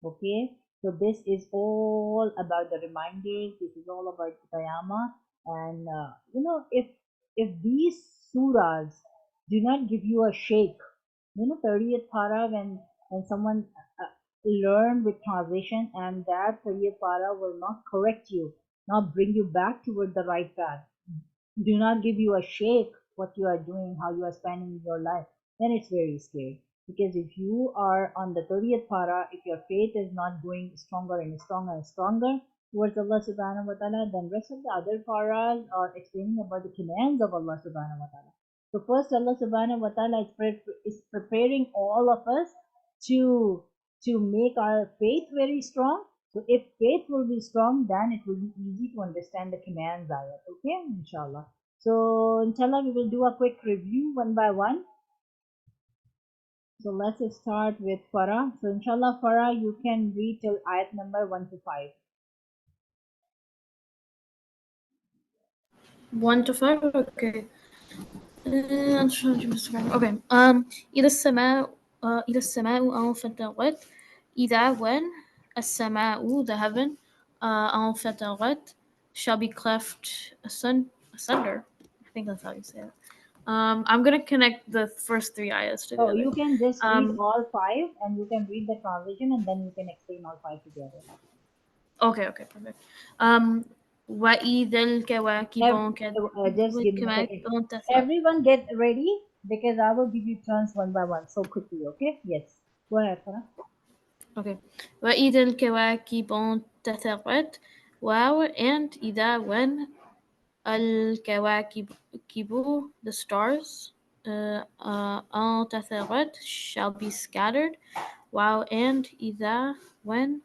Speaker 1: Okay, so this is all about the reminders. This is all about Qiyamah, and if these surahs do not give you a shake, 30th para, when someone learn with translation, and that 30th para will not correct you, not bring you back toward the right path, do not give you a shake what you are doing, how you are spending your life, then it's very scary. Because if you are on the 30th para, if your faith is not going stronger and stronger and stronger towards Allah subhanahu wa ta'ala, then rest of the other paras are explaining about the commands of Allah subhanahu wa ta'ala. So first Allah subhanahu wa ta'ala is preparing all of us to make our faith very strong. So if faith will be strong, then it will be easy to understand the commands ayat. Okay, inshallah. So inshallah we will do a quick review one by one. So let's start with Farah. So inshallah Farah, you can read till ayat number 1 to 5.
Speaker 2: 1 to 5? Okay. Okay. إذا السماء انفطرت. إذا when السماء, the heaven, انفطرت, shall be cleft asunder. asunder. I think that's how you say it. I'm gonna connect the first three ayahs
Speaker 1: Oh,
Speaker 2: together.
Speaker 1: you can just read
Speaker 2: Um,
Speaker 1: all five and you can read the translation and then you can explain all five together.
Speaker 2: okay, perfect. Um, وَإِذَا الْكَوَاكِبُ
Speaker 1: Ev- just give me a
Speaker 2: والكواكب
Speaker 1: second.
Speaker 2: انتثرت.
Speaker 1: Everyone get ready because I will give you turns one by one so quickly, okay? Yes. Go ahead, Farah.
Speaker 2: Okay. وَإِذَا الْكَوَاكِبُ انتثرت. Wow, and إذا when الكواكب the stars انتثرت shall be scattered. Wow, and إذا when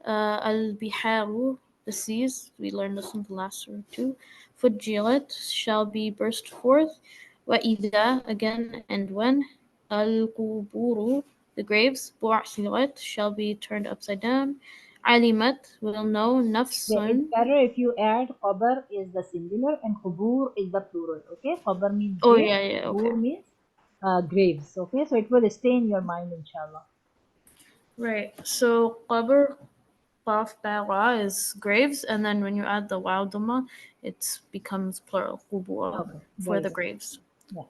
Speaker 2: البحار the seas, we learned this in the last surah too, فجرت shall be burst forth. وإذا again and when القبور the graves بعثرت shall be turned upside down. علمت will know نفس.
Speaker 1: It's better if you add khabar is the singular and khubur is the plural, okay? Khabar means
Speaker 2: Oh
Speaker 1: grave,
Speaker 2: yeah, okay.
Speaker 1: khubur means graves, okay? So it will stay in your mind, inshallah.
Speaker 2: Right. So qabr qaf ba ra is graves, and then when you add the waw dhamma, it becomes plural qubur
Speaker 1: Okay,
Speaker 2: for
Speaker 1: very
Speaker 2: the
Speaker 1: good.
Speaker 2: graves.
Speaker 1: Yeah.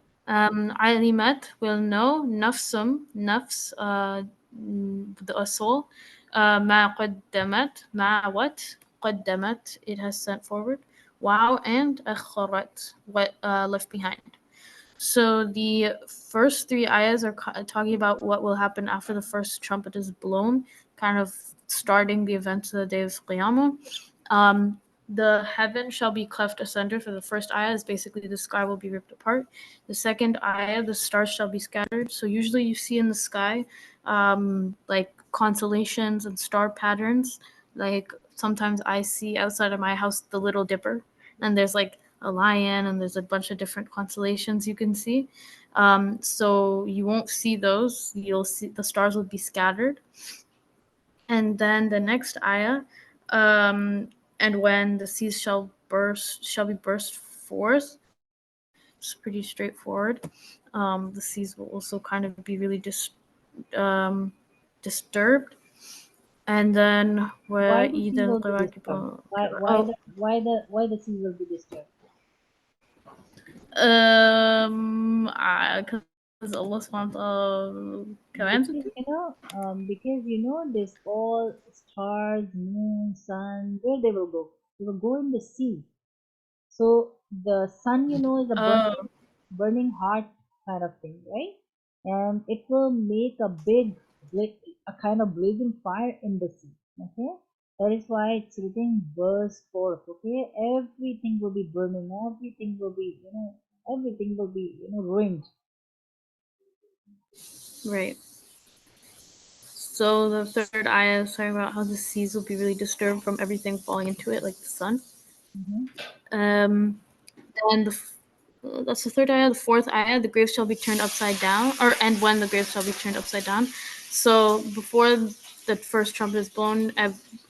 Speaker 2: Alimat will know nafsum nafs the soul ma qaddamat ma what qaddamat it has sent forward. Wow, and akharat what left behind. So the first three ayahs are talking about what will happen after the first trumpet is blown, kind of starting the events of the day of Qiyamah. The heaven shall be cleft asunder. For the first ayah is basically the sky will be ripped apart. The second ayah, the stars shall be scattered. So usually you see in the sky like constellations and star patterns. Like sometimes I see outside of my house the Little Dipper, and there's like a lion and there's a bunch of different constellations you can see. So you won't see those. You'll see the stars will be scattered. And then the next ayah, and when the seas shall be burst forth. It's pretty straightforward. The seas will also kind of be really um, disturbed. And then
Speaker 1: Why the sea
Speaker 2: وَإِذَا
Speaker 1: will be disturbed?
Speaker 2: الْكَوَاكِبُ
Speaker 1: Why why the sea will be disturbed?
Speaker 2: Because Allah SWT can answer
Speaker 1: Because
Speaker 2: to.
Speaker 1: this all stars, moon, sun, where they will go? They will go in the sea. So the sun, is a
Speaker 2: Oh,
Speaker 1: burning hot kind of thing, right? And it will make a kind of blazing fire in the sea. Okay, that is why it's written burst forth. Okay, everything will be burning. Everything will be ruined.
Speaker 2: right. So the third ayah is talking about how the seas will be really disturbed from everything falling into it, like the sun.
Speaker 1: Hmm.
Speaker 2: Um, and that's the third ayah. The fourth ayah, the graves shall be turned upside down, and when the graves shall be turned upside down. So before the first trumpet is blown,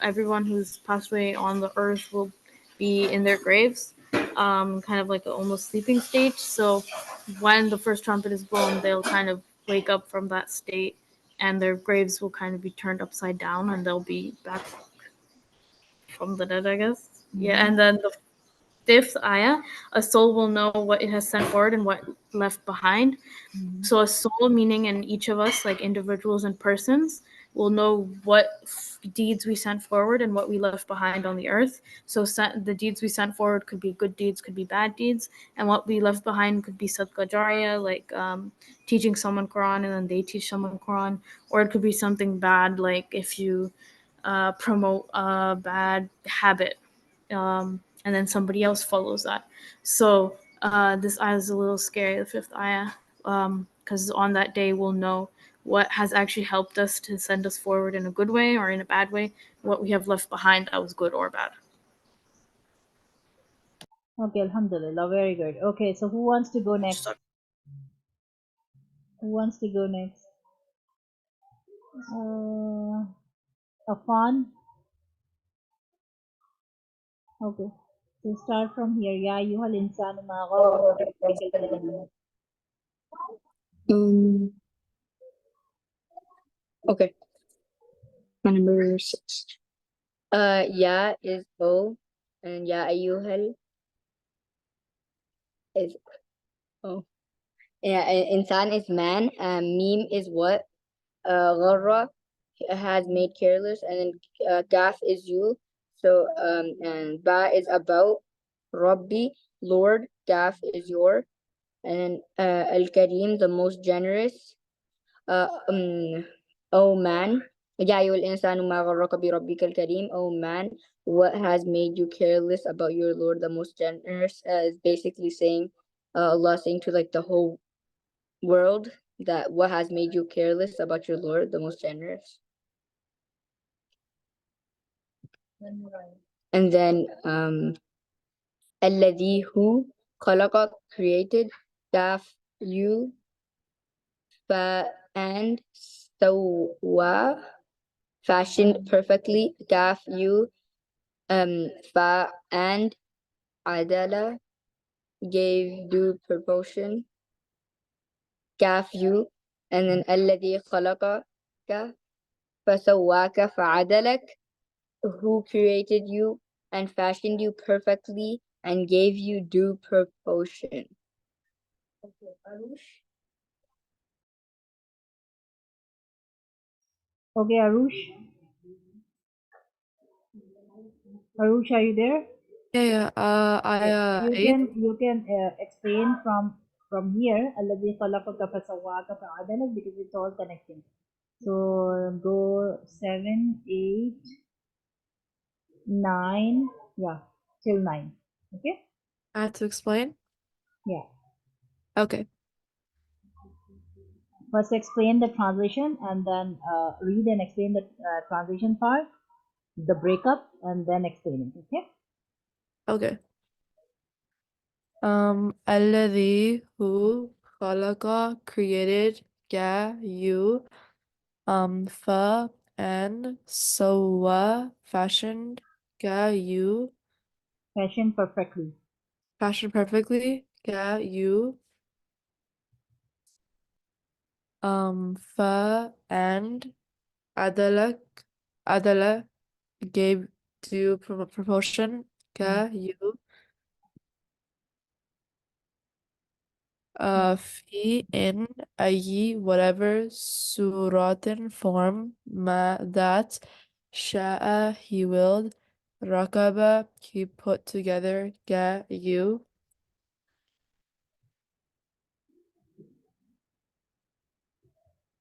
Speaker 2: everyone who's passed away on the earth will be in their graves, kind of like an almost sleeping state. So when the first trumpet is blown, they'll kind of wake up from that state, and their graves will kind of be turned upside down, and they'll be back from the dead, I guess. Yeah,
Speaker 1: Hmm.
Speaker 2: and then the fifth ayah, a soul will know what it has sent forward and what left behind.
Speaker 1: Hmm.
Speaker 2: So a soul, meaning in each of us, like individuals and persons, will know what deeds we sent forward and what we left behind on the earth. So the deeds we sent forward could be good deeds, could be bad deeds, and what we left behind could be sadqa jariyah, like teaching someone Quran and then they teach someone Quran, or it could be something bad, like if you promote a bad habit, and then somebody else follows that. So this ayah is a little scary, the fifth ayah, because on that day we'll know what has actually helped us to send us forward in a good way or in a bad way, what we have left behind that was good or bad.
Speaker 1: Okay, Alhamdulillah, very good. Okay, so who wants to go next?
Speaker 2: So,
Speaker 1: Who wants to go next? Afan. Okay. So start from here. Ya ayyuhal insanu ma gharraka bi rabbikal karim.
Speaker 4: Um, okay. My number 6. Ya is O, and Ya Ayyuhal is insan is man. Meme is what? Gharra has made careless, and then Gaf is you. So and Ba is about. Rabbi, Lord. Gaf is your. And then Al Karim, the most generous. Oh man. يا أيها الإنسان ما غرك بربك الكريم. Oh man, what has made you careless about your Lord, the most generous? Is basically saying, Allah saying to like the whole world that what has made you careless about your Lord, the most generous. And then الذي who خلق created كاف you fa and سوى fashioned perfectly كاف you fa and عدل gave due proportion كاف you and then الذي خلقك فسواك فعدلك who created you and fashioned you perfectly and gave you due proportion.
Speaker 1: Okay, Arush. Arush, are you there?
Speaker 5: Yeah, I
Speaker 1: You can explain from here الذي خلقك فسواك فعدلك because it's all connecting. So go 7, 8, 9, yeah, till 9. Okay?
Speaker 5: I have to explain.
Speaker 1: Yeah.
Speaker 5: Okay.
Speaker 1: First explain the translation and then read and explain the translation part, the breakup, and then explain it. Okay?
Speaker 5: Okay. الذي who خلق created you fa and سوى fashioned you
Speaker 1: Fashion perfectly.
Speaker 5: fashioned perfectly you fa and adala gave due proportion you في in أي whatever سورة form ما that شاء he willed ركب he put together you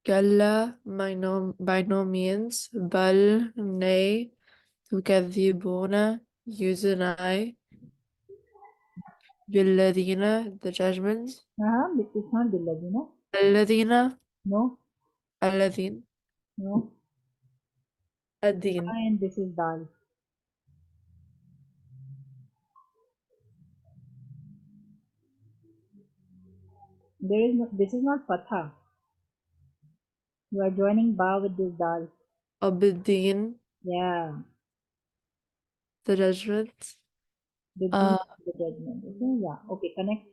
Speaker 5: كلا by no means بل nay تكذبون you deny بالذين the judgments
Speaker 1: It's not بالذين.
Speaker 5: الذين
Speaker 1: No,
Speaker 5: الذين
Speaker 1: no.
Speaker 5: الدين
Speaker 1: And this is dal. There is no, this is not fatha. You are joining ba with this dal.
Speaker 5: بالدين
Speaker 1: Yeah,
Speaker 5: the judgments
Speaker 1: the D is the judgment. Okay, yeah. Okay, connect.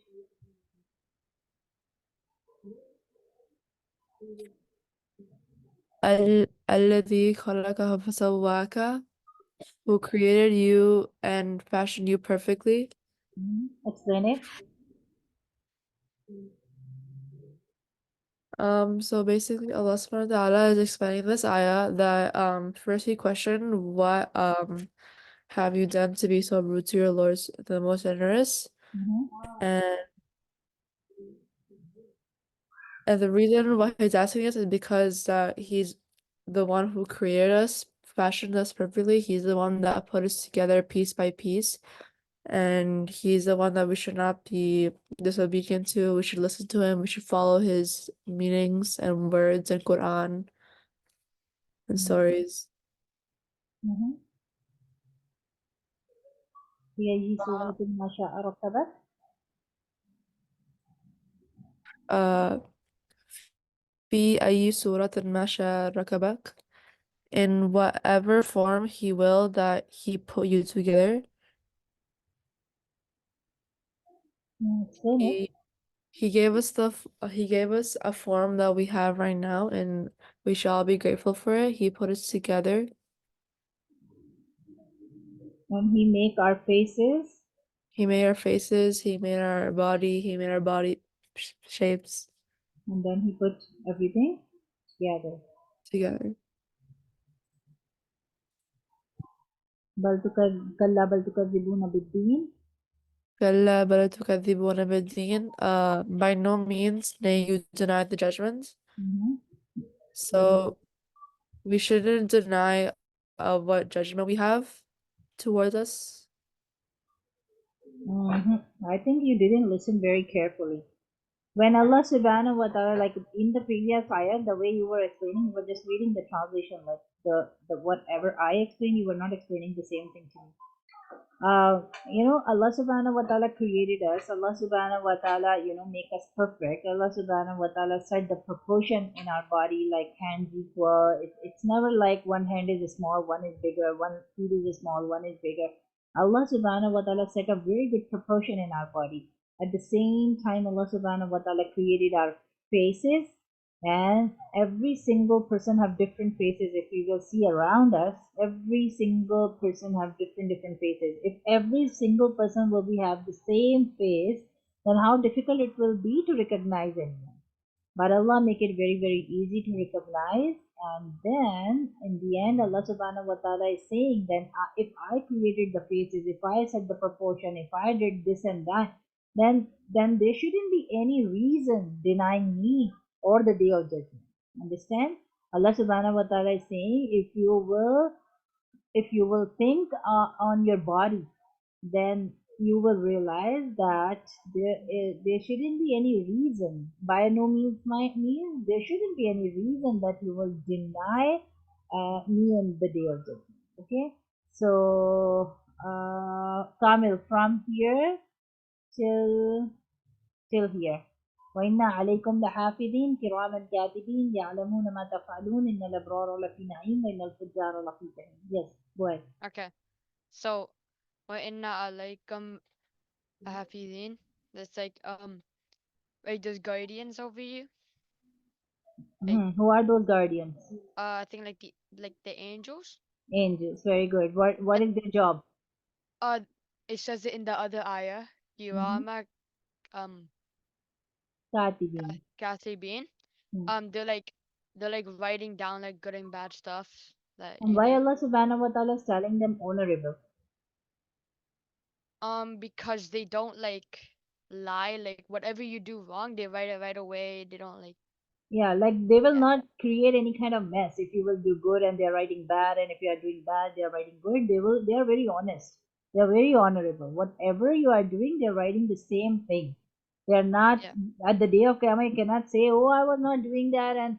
Speaker 5: الذي خلقك فسواك who created you and fashioned you perfectly.
Speaker 1: Explain it.
Speaker 5: So basically Allah subhanahu wa ta'ala is explaining this ayah that first he questioned what have you done to be so rude to your Lord, the most generous? And the reason why he's asking this is because he's the one who created us, fashioned us perfectly. He's the one that put us together piece by piece. And he's the one that we should not be disobedient to. We should listen to him. We should follow his meanings and words and Quran and stories.
Speaker 1: في أي سورة ما شاء ركبت.
Speaker 5: في أي سورة ما شاء ركبك. In whatever form he will that he put you together.
Speaker 1: Explain it.
Speaker 5: He gave us a form that we have right now, and we should all be grateful for it. He put us together.
Speaker 1: And he make our faces.
Speaker 5: He made our faces, he made our body, he made our body shapes
Speaker 1: And then he put everything together.
Speaker 5: together.
Speaker 1: كلا بل تكذبون بالدين.
Speaker 5: كلا بل تكذبون بالدين. By no means nay you deny the judgment.
Speaker 1: Mhm.
Speaker 5: So we shouldn't deny what judgment we have towards us.
Speaker 1: I think you didn't listen very carefully. When Allah subhanahu wa ta'ala, like in the previous ayah, the way you were explaining, you were just reading the translation, like the whatever I explained, you were not explaining the same thing to me. Allah subhanahu wa ta'ala created us. Allah subhanahu wa ta'ala, make us perfect. Allah subhanahu wa ta'ala set the proportion in our body like hands equal. It's never like one hand is small, one is bigger, one feet is small, one is bigger. Allah subhanahu wa ta'ala set a very good proportion in our body. At the same time, Allah subhanahu wa ta'ala created our faces, and every single person have different faces. If we will see around us, every single person have different faces. If every single person will be have the same face, then how difficult it will be to recognize anyone. But Allah make it very easy to recognize. And then in the end, Allah subhanahu wa ta'ala is saying, then if I created the faces, if I set the proportion, if I did this and that, then there shouldn't be any reason denying me or the day of judgment. Understand? Allah subhanahu wa ta'ala is saying, if you will think on your body, then you will realize that there shouldn't be any reason. By no means means there shouldn't be any reason that you will deny me on the day of judgment. Okay, so Kamil, from here till here. وإن عليكم لحافظين كراما كاتبين يعلمون ما تفعلون إن الأبرار لفي نعيم وإن الفجار لفي جحيم. Yes, go ahead.
Speaker 3: Okay. So, وَإِنَّ عَلَيْكُمْ حَافِظِينَ. That's like those guardians over you. Like
Speaker 1: Who are those guardians?
Speaker 3: I think like the angels.
Speaker 1: Angels. Very good. What is their job?
Speaker 3: Uh, it says it in the other ayah.
Speaker 1: Mhm.
Speaker 3: Kirama um
Speaker 1: Katibin.
Speaker 3: katibin.
Speaker 1: Hmm.
Speaker 3: They're like writing down like good and bad stuff that
Speaker 1: And why Allah subhanahu wa ta'ala is telling them honorable?
Speaker 3: because they don't like lie. Like whatever you do wrong, they write it right away. They don't like
Speaker 1: Yeah, like they will
Speaker 3: yeah
Speaker 1: not create any kind of mess. If you will do good and they are writing bad, and if you are doing bad, they are writing good, they are very honest. They are very honorable. Whatever you are doing, they are writing the same thing. They are not
Speaker 3: yeah
Speaker 1: at the day of Qiyamah, you cannot say, oh, I was not doing that. And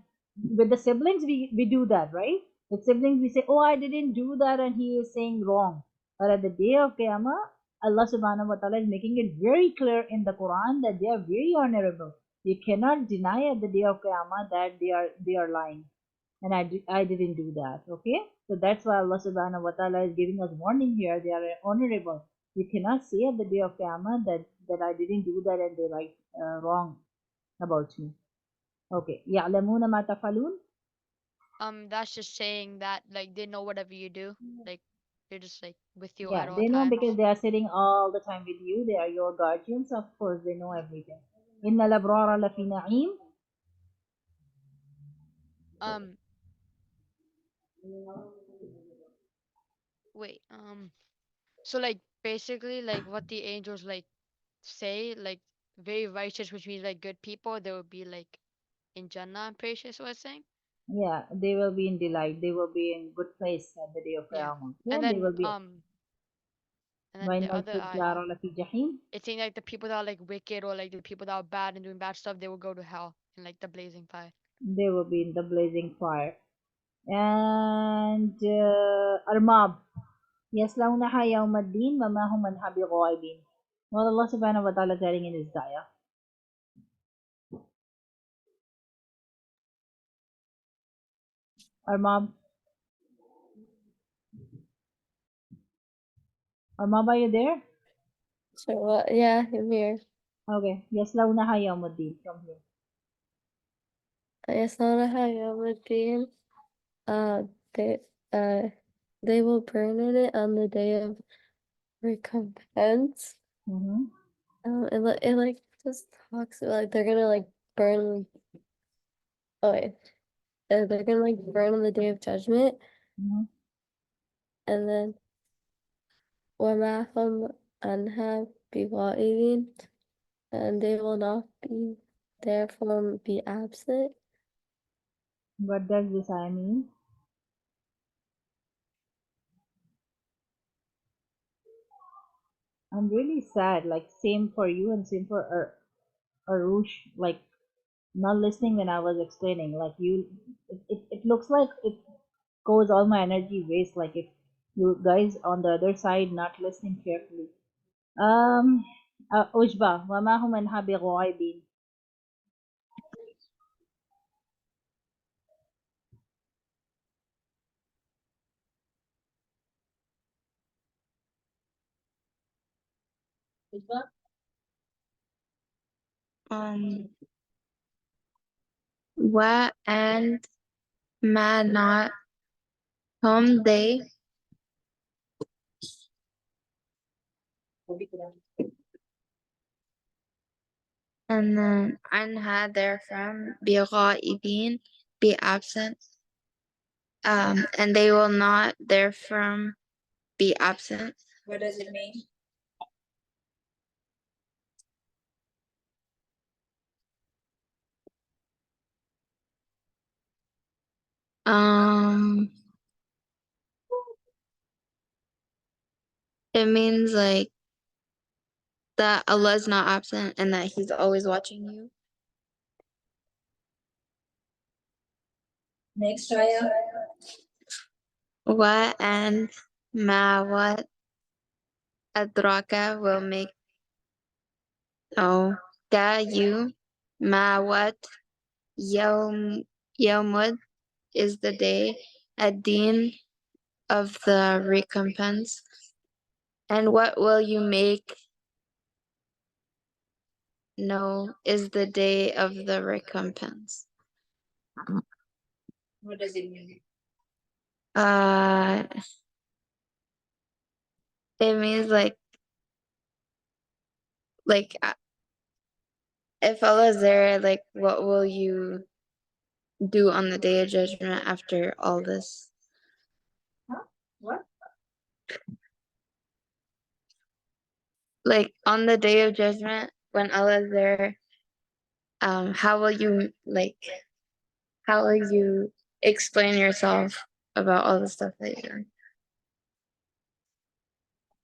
Speaker 1: with the siblings, we do that, right? With siblings, we say, oh, I didn't do that, and he is saying wrong. But at the day of Qiyamah, Allah subhanahu wa ta'ala is making it very clear in the Quran that they are very honorable. You cannot deny at the day of Qiyamah that they are lying. And I didn't do that. Okay? So that's why Allah subhanahu wa ta'ala is giving us warning here. They are honorable. You cannot say at the day of Qiyamah that I didn't do that and they write wrong about me. Okay. يَعْلَمُونَ مَا تَفْعَلُونَ.
Speaker 3: that's just saying that like they know whatever you do. Like they're just like with you
Speaker 1: Yeah,
Speaker 3: at all
Speaker 1: they know
Speaker 3: times.
Speaker 1: because they are sitting all the time with you. They are your guardians. Of course, they know everything. إِنَّ الْأَبْرَارَ لَفِي نَعِيمٍ.
Speaker 3: Um wait so like basically like what the angels like say like very righteous, which means like good people, they would be like in Jannah. I'm pretty sure is what it's saying.
Speaker 1: Yeah, they will be in delight. They will be in good place at the day of
Speaker 3: Yeah,
Speaker 1: Qiyamah. Yeah,
Speaker 3: and
Speaker 1: they
Speaker 3: then
Speaker 1: will be.
Speaker 3: the
Speaker 1: وَإِنَّ
Speaker 3: other ayah,
Speaker 1: الْفُجَّارَ لَفِي جَحِيمٍ.
Speaker 3: it's saying like the people that are like wicked or like the people that are bad and doing bad stuff, they will go to hell in like the blazing fire.
Speaker 1: They will be in the blazing fire. And Armab. يَصْلَوْنَهَا يَوْمَ الدِّينِ وَمَا هُمْ عَنْهَا بِغَائِبِينَ. What Allah subhanahu wa ta'ala telling in His ayah. Armab. Armab, are you there?
Speaker 5: So yeah, I'm here.
Speaker 1: Okay. يَصْلَوْنَهَا يَوْمَ الدِّينِ. From here.
Speaker 5: يصلونها يوم الدين. They they will burn in it on the day of recompense.
Speaker 1: Mm-hmm.
Speaker 6: It like just talks about like they're gonna like burn. Oh wait, they're gonna like burn on the day of judgment,
Speaker 1: Mm-hmm.
Speaker 6: and then وَمَا هُمْ عَنْهَا بِغَائِبِينَ, and they will not be therefrom be absent.
Speaker 1: What does this I mean? I'm really sad. Like same for you and same for Arush. Like not listening when I was explaining. Like it looks like it goes all my energy waste. Like if you guys on the other side not listening carefully. Ushba, وما هم منها بغائبين.
Speaker 4: Wa and ma not whom they and then anha therefrom بغائبين be absent. And they will not therefrom be absent. What does it mean? It means like that Allah is not absent and that He's always watching you. Next ayah. What and ma what adraka will make ka you ma what yawmud is the day ad-din of the recompense. And what will you make know is the day of the recompense. What does it mean? It means like if Allah is there, like what will you do on the day of judgment after all this? Huh? What? Like on the day of judgment, when Allah is there, how will you explain yourself about all the stuff that you're doing?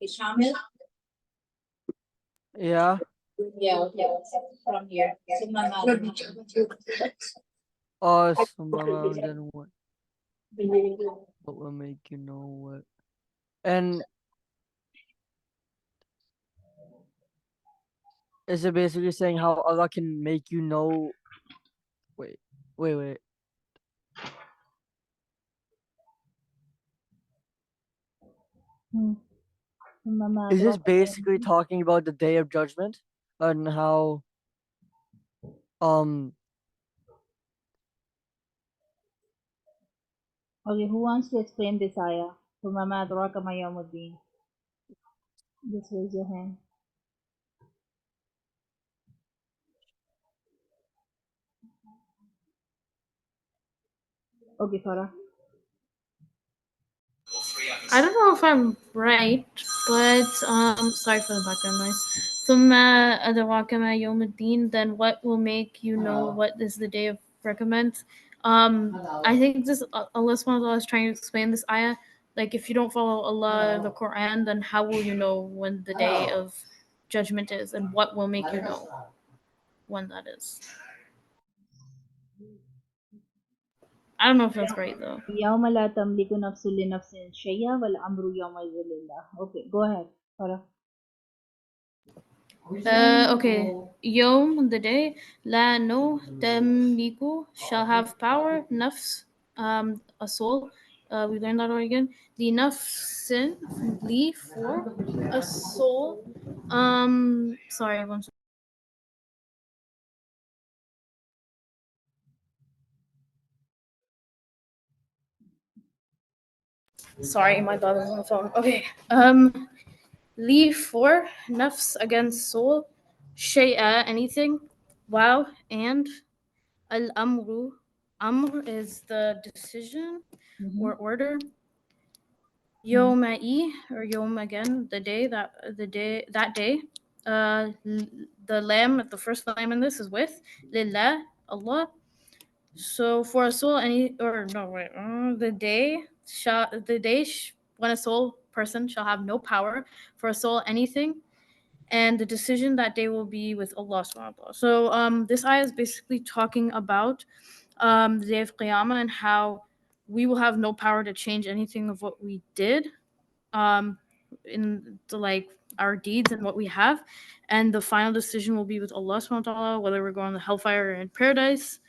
Speaker 4: Shamil?
Speaker 7: Yeah.
Speaker 4: Yeah, okay. From here.
Speaker 7: Mama, then what? What will make you know what? And is it basically saying how Allah can make you know? Wait.
Speaker 1: وما
Speaker 7: Is this
Speaker 1: أدراك ما يوم
Speaker 7: basically
Speaker 1: الدين.
Speaker 7: talking about the day of judgment and how
Speaker 1: Okay, who wants to explain this ayah? وما أدراك ما يوم الدين. Just raise your hand. Okay, Farah.
Speaker 2: I don't know if I'm right, but sorry for the background noise. ثم أدراك ما يوم الدين, then what will make you know what is the day of recompense? I think this Allah subhanahu wa ta'ala is trying to explain this ayah. Like if you don't follow Allah and the Quran, then how will you know when the day of judgment is, and what will make you know when that is? I don't know if that's right though.
Speaker 1: يوم لا تملك نفس لنفس شيئا والأمر يومئذ لله. Okay, go ahead, Farah.
Speaker 2: Okay. Yom, the day. La, no. Temliku, shall have power. Nafs, a soul. We learned that already again. The nafsin, li, for a soul. Sorry, one second. Sorry, my daughter's on the phone. Okay. Li for nafs against soul. Shay'a anything. Wow and al amru. Amr is the decision or order. Yawma'i or yawm again, the day that day. The lamb, the first lamb in this is with lillah, Allah. So for a soul, when a soul person shall have no power for a soul anything, and the decision that day will be with Allah subhanahu wa ta'ala. So this ayah is basically talking about the day of Qiyamah and how we will have no power to change anything of what we did in the, like our deeds and what we have, and the final decision will be with Allah subhanahu wa ta'ala, whether we're going to hellfire or in paradise.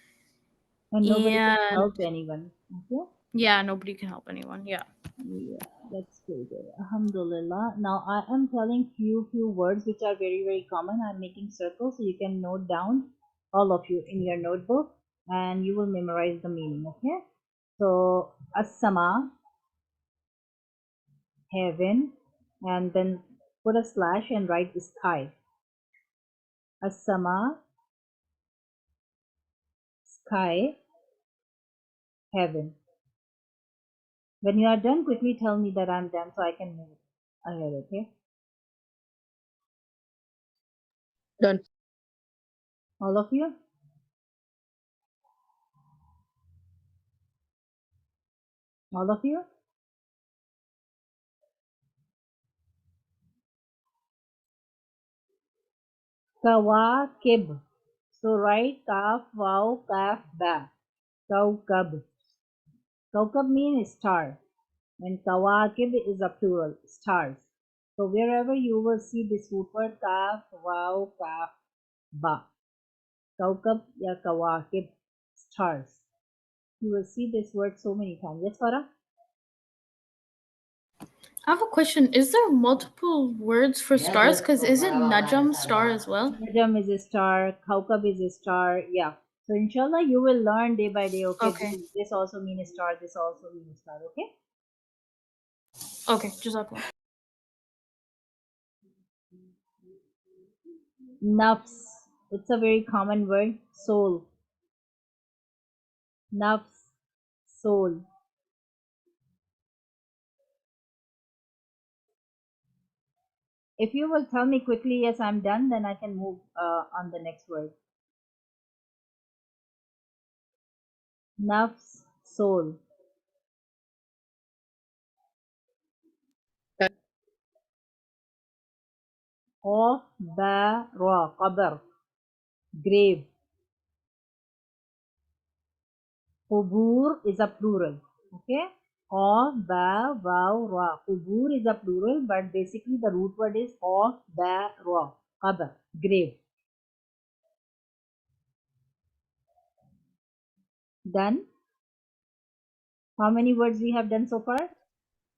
Speaker 1: And nobody can
Speaker 2: And
Speaker 1: help anyone. Okay?
Speaker 2: yeah, nobody can help anyone. Yeah.
Speaker 1: Yeah, that's pretty good. Alhamdulillah. Now I am telling few words which are very common. I'm making circles so you can note down all of you in your notebook and you will memorize the meaning. Okay? So as-sama, heaven, and then put a slash and write sky. As-sama, sky, heaven. When you are done, quickly tell me that I'm done so I can move ahead. Okay?
Speaker 4: Done.
Speaker 1: All of you? All of you? Kawakib. So write kaf, waw, kaf, ba. Kawkab. Kawkab means star. And kawakib is a plural, stars. So wherever you will see this root word kaf, waw, kaf, ba. Kawkab ya kawakib, stars. You will see this word so many times. Yes, Farah?
Speaker 2: I have a question. Is there multiple words for stars? Because isn't Najam star as well?
Speaker 1: Najam is a star, Kaukab is a star. Yeah. So inshallah you will learn day by day. Okay,
Speaker 2: Okay.
Speaker 1: this also means star, this also means star. Okay.
Speaker 2: Okay, Jazakallah.
Speaker 1: Nafs. It's a very common word. Soul. Nafs. Soul. If you will tell me quickly, yes, I'm done, then I can move on the next word. Nafs. Soul. Qaf, ba, ra. Qabr. Grave. Qubur is a plural. Okay. Qaf, ba, waw, ra. Qubur is a plural, but basically the root word is qaf, ba, ra. Qabr, grave. Done. How many words we have done so far?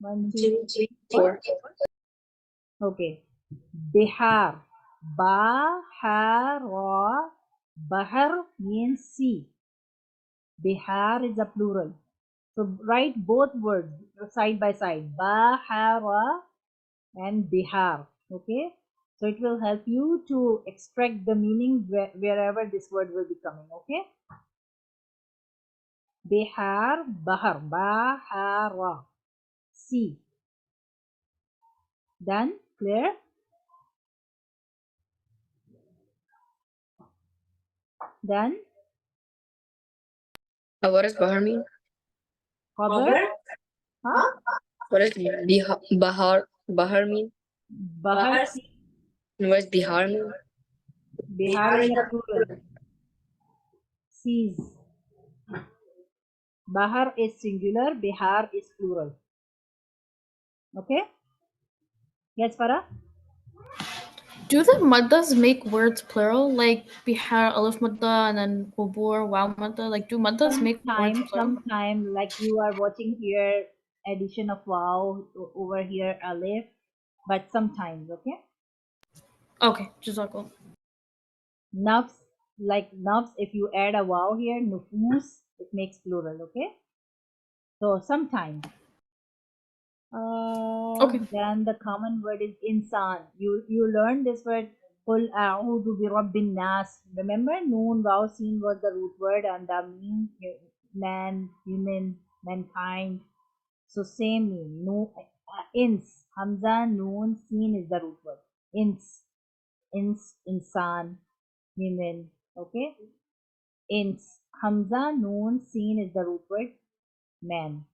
Speaker 1: 1, 2, 3, 4. Okay. Bihar. Ba, ha, ra. Bahar means sea. Bihar is a plural. So write both words side by side. Bahara and Bihar. Okay. So it will help you to extract the meaning wherever this word will be coming. Okay. Bihar, Bahar, Bahara. Sea. Done? Clear? Done?
Speaker 4: What does Bahar mean?
Speaker 1: Cover? Huh?
Speaker 4: What does Bahar mean?
Speaker 1: Bahar, sea.
Speaker 4: And what does Bihar mean?
Speaker 1: Bihar is a plural. Seas. Bahar is singular, Bihar is plural. Okay? Yes, Farah?
Speaker 2: Do the maddas make words plural? Like Bihar, Alif madda, and then Qubur, Wow madda? Like, do maddas make words plural?
Speaker 1: Sometime, like you are watching here, addition of wow, over here, alif, but sometimes, okay?
Speaker 2: Okay, Jazakallah.
Speaker 1: Nafs, like nafs, if you add a wow here, nufus, it makes plural, okay? So sometimes.
Speaker 2: Okay.
Speaker 1: Then the common word is insan. You learned this word. Qul a'udhu bi rabbin nas. Remember, noon, waw, sin was the root word, and that means man, human, mankind. So same mean. No, ins. Hamza, noon, sin is the root word. Ins, insan, human. Okay. Ins. Hamza, noon, sin is the root word. Man.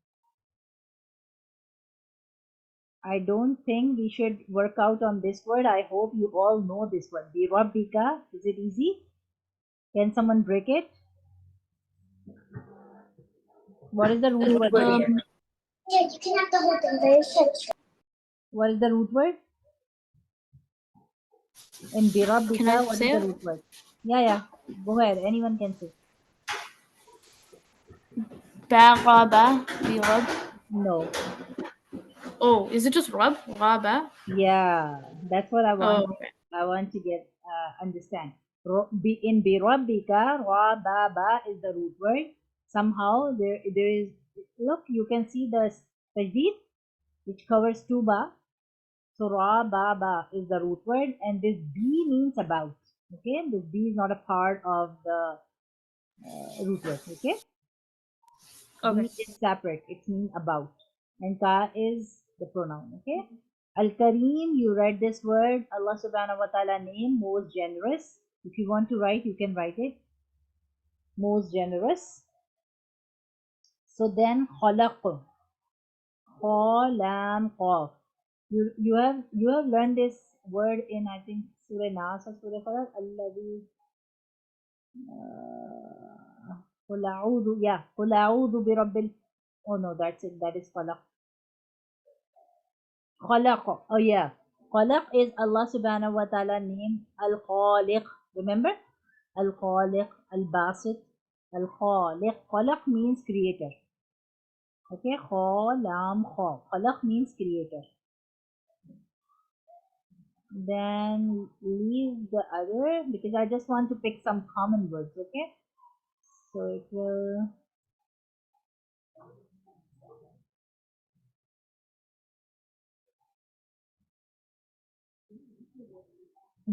Speaker 1: I don't think we should work out on this word. I hope you all know this word. Birabbika. Is it easy? Can someone break it? What is the root word here?
Speaker 6: Yeah, you can have the whole thing. Very short.
Speaker 1: What is the root word? In
Speaker 2: Can I
Speaker 1: Birabbika, what
Speaker 2: say
Speaker 1: is the
Speaker 2: it?
Speaker 1: root word? Yeah. Go ahead. Anyone can say.
Speaker 2: Ba, birab.
Speaker 1: No.
Speaker 2: Oh, is it just rub? Raba?
Speaker 1: Yeah. That's what I want.
Speaker 2: Oh, okay.
Speaker 1: I want to get understand. In Birabbika, ra ba ba is the root word. Somehow there is. Look, you can see the tajdeed, which covers two ba. So ra ba ba is the root word, and this b means about. Okay, this b is not a part of the root word. Okay,
Speaker 2: Okay.
Speaker 1: b is separate. It means about, and ka is the pronoun. Okay, Al Kareem. You read this word. Allah Subhanahu wa Taala name, most generous. If you want to write, you can write it. Most generous. So then khalaq, lam qaf. You have learned this word in, I think, Surah Nas or Surah Falaq. Alladhi قل أعوذ قل أعوذ برب oh no, that's it, that is falaq. Khalaq. Oh yeah, khalaq is Allah subhanahu wa ta'ala name. Al khaliq, remember, al khaliq, al basit, al khaliq. Khalaq means creator. Okay, khalam kha, khalaq means creator. Then leave the other because I just want to pick some common words. Okay, so it will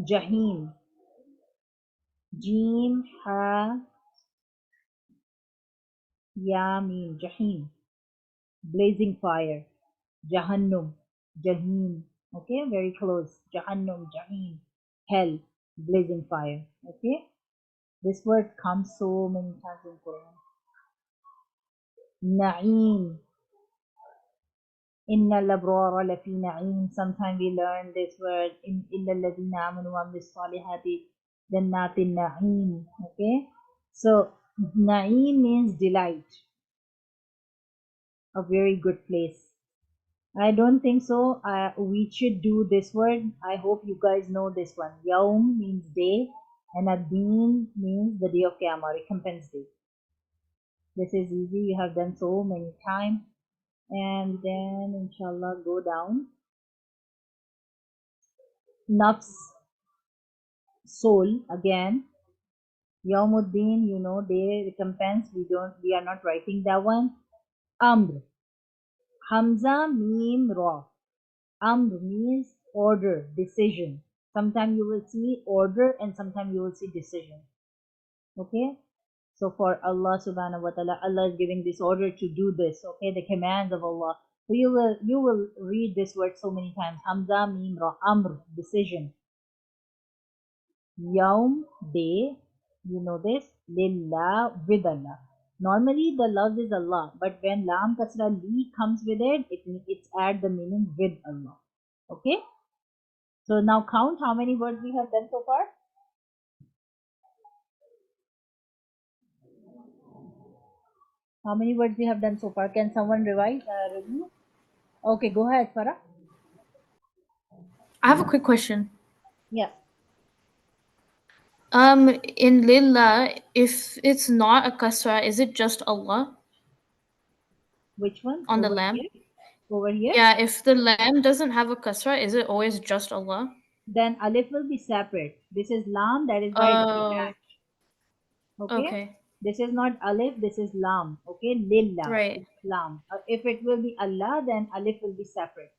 Speaker 1: Jahim, Jim Ha Ya Mim, Jahim, blazing fire, Jahannum, Jahim. Okay, very close. Jahannum, Jahim, hell, blazing fire. Okay, this word comes so many times in Quran. Na'im, Inna labrara lafi na'im. Sometimes we learn this word in illa alladhina amanu wa amilus salihati jannatin na'im. Okay, so na'im means delight, a very good place. I don't think so. We should do this word. I hope you guys know this one. Yaum means day, and Adin means the day of Qiyamah, recompense day. This is easy. You have done so many times. And then, inshallah, go down. Nafs, soul, again. Yaumuddin, you know, day, recompense. We are not writing that one. Amr, Hamza, Mim, Ra. Amr means order, decision. Sometimes you will see order and sometimes you will see decision. Okay? So for Allah subhanahu wa ta'ala, Allah is giving this order to do this. Okay, the commands of Allah. So you will read this word so many times. Hamza, Mim, Ra, Amr, decision. Yaum, day, you know this. Lillah, with Allah. Normally the love is Allah, but when lam kasra li comes with it, it's add the meaning with Allah. Okay? So now count how many words we have done so far. How many words we have done so far? Can someone review? Okay, go ahead, Farah.
Speaker 2: I have a quick question.
Speaker 1: Yeah.
Speaker 2: In lillah, if it's not a kasra, is it just Allah
Speaker 1: Which one?
Speaker 2: on the
Speaker 1: Over
Speaker 2: lamb?
Speaker 1: here? Over here?
Speaker 2: Yeah, if the lamb doesn't have a kasra, is it always just Allah?
Speaker 1: Then alif will be separate. This is lam, that is why it's
Speaker 2: Oh,
Speaker 1: attached. Okay?
Speaker 2: okay.
Speaker 1: This is not alif, this is lam. Okay, lillah.
Speaker 2: Right.
Speaker 1: It's lam. If it will be Allah, then alif will be separate.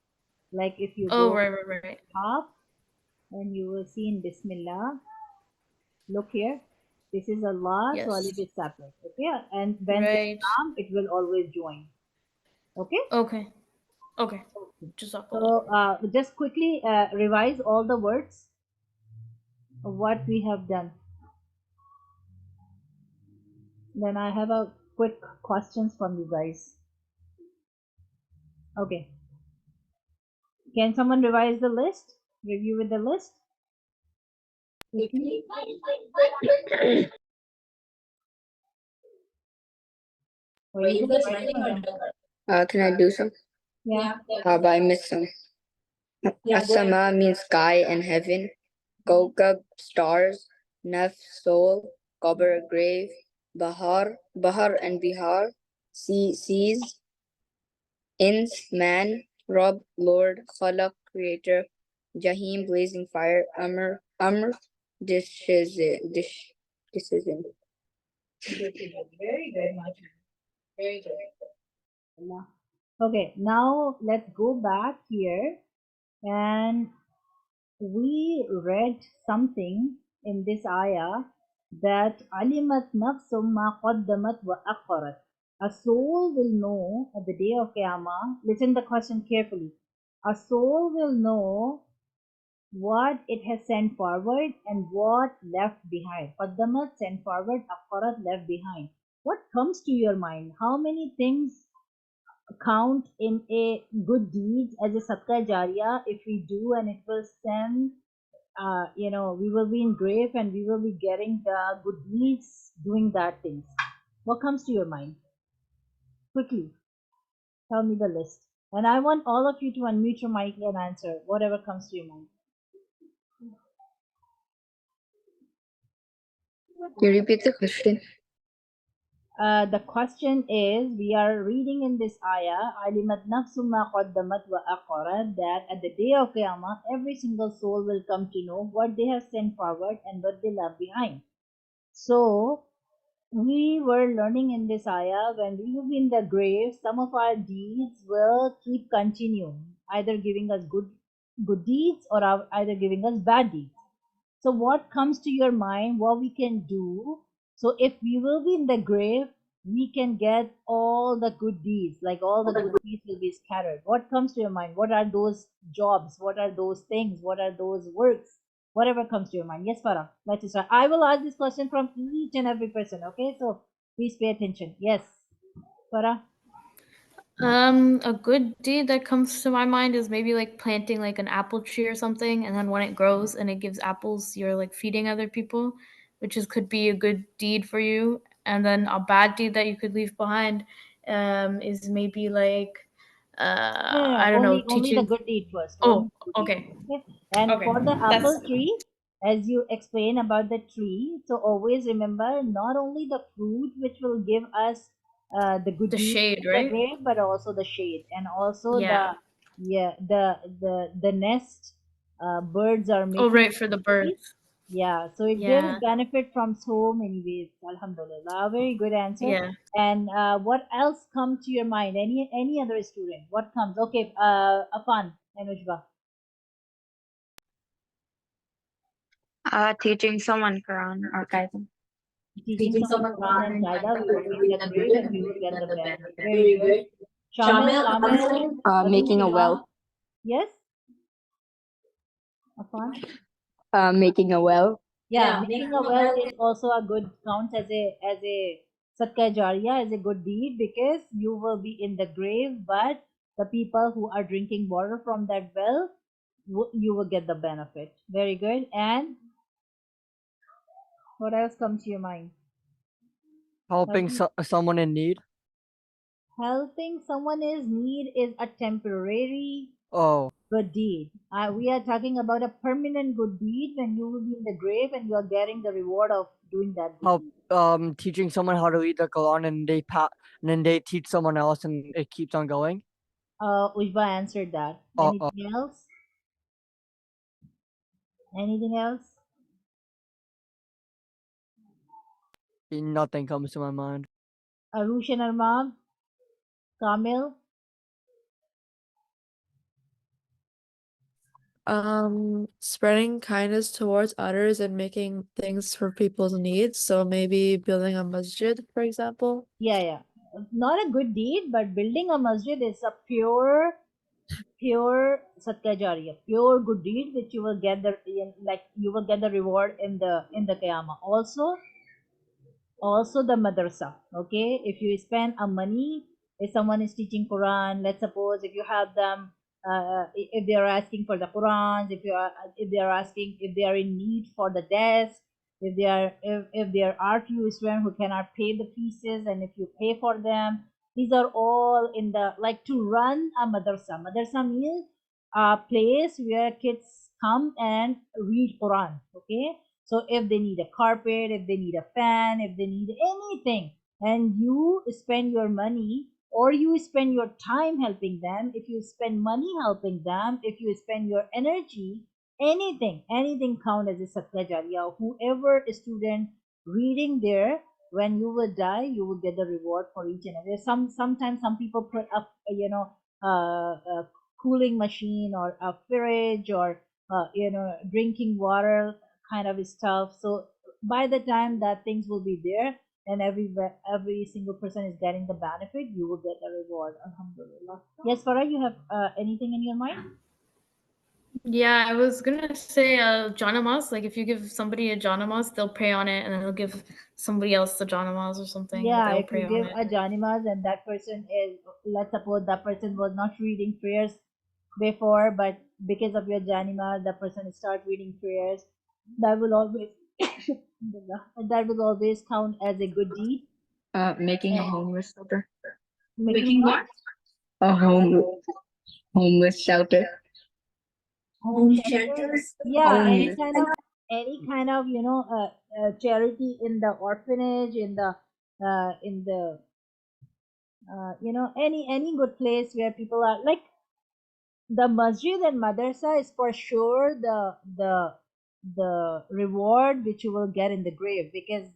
Speaker 1: Like if you
Speaker 2: Oh,
Speaker 1: go
Speaker 2: right.
Speaker 1: half, and you will see in Bismillah. Look here. This is Allah, so
Speaker 2: Yes.
Speaker 1: alif is separate. Okay, and when it's
Speaker 2: Right.
Speaker 1: lam, it will always join. Okay.
Speaker 2: Okay.
Speaker 1: Okay.
Speaker 2: Jazakallah.
Speaker 1: So just quickly revise all the words of what we have done. Then I have a quick questions from you guys. Okay. Can someone revise the list? Review with the list? Were you guys writing or no?
Speaker 4: Can I do some?
Speaker 1: Yeah.
Speaker 4: But I missed some. Asama means sky and heaven. Kaukab, stars. Naf, soul. Qabr, grave. Bahar and Bihar. Seas. Ins, man. Rob, Lord. Khalaq, creator. Jahim, blazing fire. Amr, decision.
Speaker 1: Very good, Masha. Very good. Okay, now let's go back here, and we read something in this ayah that alimat nafsum ma qaddamat wa akharat. A soul will know at the day of Qiyamah. Listen the question carefully. A soul will know what it has sent forward and what left behind. Qaddamat sent forward, akharat left behind. What comes to your mind? How many things count in a good deeds as a sadqa jariya if we do, and it will send, we will be in grave and we will be getting the good deeds doing that things. What comes to your mind? Quickly, tell me the list. And I want all of you to unmute your mic and answer whatever comes to your mind.
Speaker 4: Can you repeat the question?
Speaker 1: The question is, we are reading in this ayah, alimat nafsum ma qaddamat wa akharat, that at the day of Qiyamah, every single soul will come to know what they have sent forward and what they left behind. So, we were learning in this ayah, when we will be in the grave, some of our deeds will keep continuing, either giving us good deeds or either giving us bad deeds. So what comes to your mind, what we can do? So if we will be in the grave, we can get all the good deeds, like all the good deeds will be scattered. What comes to your mind? What are those jobs? What are those things? What are those works? Whatever comes to your mind. Yes, Farah, let's start. I will ask this question from each and every person, okay? So please pay attention. Yes, Farah.
Speaker 2: A good deed that comes to my mind is maybe like planting like an apple tree or something, and then when it grows and it gives apples, you're like feeding other people, which could be a good deed for you. And then a bad deed that you could leave behind, is maybe like,
Speaker 1: No,
Speaker 2: I don't know,
Speaker 1: only the
Speaker 2: teaching.
Speaker 1: good deed first.
Speaker 2: Oh,
Speaker 1: Only good deed.
Speaker 2: okay,
Speaker 1: Okay. And
Speaker 2: okay,
Speaker 1: for the
Speaker 2: that's
Speaker 1: apple tree, as you explain about the tree, so always remember not only the fruit which will give us the good
Speaker 2: the
Speaker 1: deeds
Speaker 2: shade,
Speaker 1: in the
Speaker 2: right?
Speaker 1: grave, but also the shade, and also
Speaker 2: Yeah.
Speaker 1: the nest birds are
Speaker 2: Oh,
Speaker 1: making.
Speaker 2: right, for the birds.
Speaker 1: Yeah, so they will
Speaker 2: Yeah,
Speaker 1: benefit from so many ways. Alhamdulillah, very good answer.
Speaker 2: yeah.
Speaker 1: And what else comes to your mind? Any other student? What comes? Okay, Afan and Ujba.
Speaker 8: Teaching someone Quran or Qaida.
Speaker 1: Teaching someone Quran and Qaida, we will be in the grave and we will get the benefit. Very good. Shamil, Amir,
Speaker 4: Making a well.
Speaker 1: yes, Afan.
Speaker 4: Making a well.
Speaker 1: Yeah, making a well is also a good counts as a sadqa jariya, as a good deed, because you will be in the grave, but the people who are drinking water from that well, you will get the benefit. Very good. And what else comes to your mind?
Speaker 7: Helping someone in need.
Speaker 1: Helping someone in need is a temporary
Speaker 7: Oh,
Speaker 1: good deed. We are talking about a permanent good deed when you will be in the grave and you are getting the reward of doing that good
Speaker 7: help
Speaker 1: deed.
Speaker 7: teaching someone how to read the Quran, and then they teach someone else and it keeps on going.
Speaker 1: Ujba answered that.
Speaker 7: Oh,
Speaker 1: Anything else? Anything else?
Speaker 7: Nothing comes to my mind.
Speaker 1: Arush and Armab, Kamil.
Speaker 5: Spreading kindness towards others and making things for people's needs. So maybe building a masjid, for example.
Speaker 1: Yeah. Not a good deed, but building a masjid is a pure sadqa jariya, pure good deed, which you will get the like you will get the reward in the qiyamah. Also the madrasa. Okay, if you spend a money, if someone is teaching Quran, let's suppose if you have them, if they are asking for the Quran, if they are asking, if they are in need for the desk, if there are few students who cannot pay the fees, and if you pay for them, these are all in the, like, to run a madrasa means a place where kids come and read Quran. Okay, so if they need a carpet, if they need a fan, if they need anything, and you spend your money or you spend your time helping them, if you spend money helping them, if you spend your energy, anything count as a satya jariya. Whoever student reading there, when you will die, you will get the reward for each and every. Sometimes some people put up, a cooling machine or a fridge or drinking water kind of stuff. So by the time that things will be there and every single person is getting the benefit, you will get the reward. Alhamdulillah. Yes, Farah, you have anything in your mind?
Speaker 2: Yeah, I was gonna say janamas. Like if you give somebody a janamas, they'll pray on it, and then they'll give somebody else the janamas or something.
Speaker 1: Yeah,
Speaker 2: They'll
Speaker 1: if you
Speaker 2: pray on
Speaker 1: give
Speaker 2: it.
Speaker 1: a janimas and that person is, let's suppose that person was not reading prayers before, but because of your janima, the person start reading prayers, that will always that will always count as a good deed.
Speaker 4: Making a
Speaker 1: And
Speaker 4: homeless shelter.
Speaker 1: making what?
Speaker 4: A homeless shelter.
Speaker 1: Home shelters. Yeah,
Speaker 4: Homeless.
Speaker 1: any kind of charity in the orphanage, in the any good place where people are, like, the masjid and madrasa is for sure the reward which you will get in the grave, because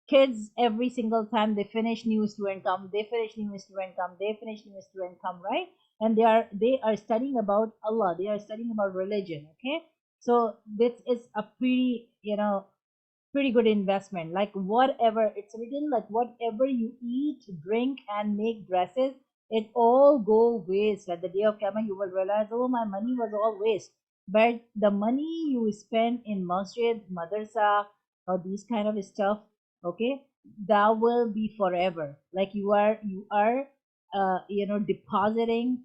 Speaker 1: kids, every single time they finish, new student come, they finish, new student come, they finish, new student come, right? And they are studying about Allah, they are studying about religion. Okay, so this is a pretty good investment. Like, whatever it's written, like, whatever you eat, drink, and make dresses, it all go waste. At the day of Qiyamah, you will realize, oh, my money was all waste. But the money you spend in masjid, madrasa, or these kind of stuff, okay, that will be forever. Like, you are depositing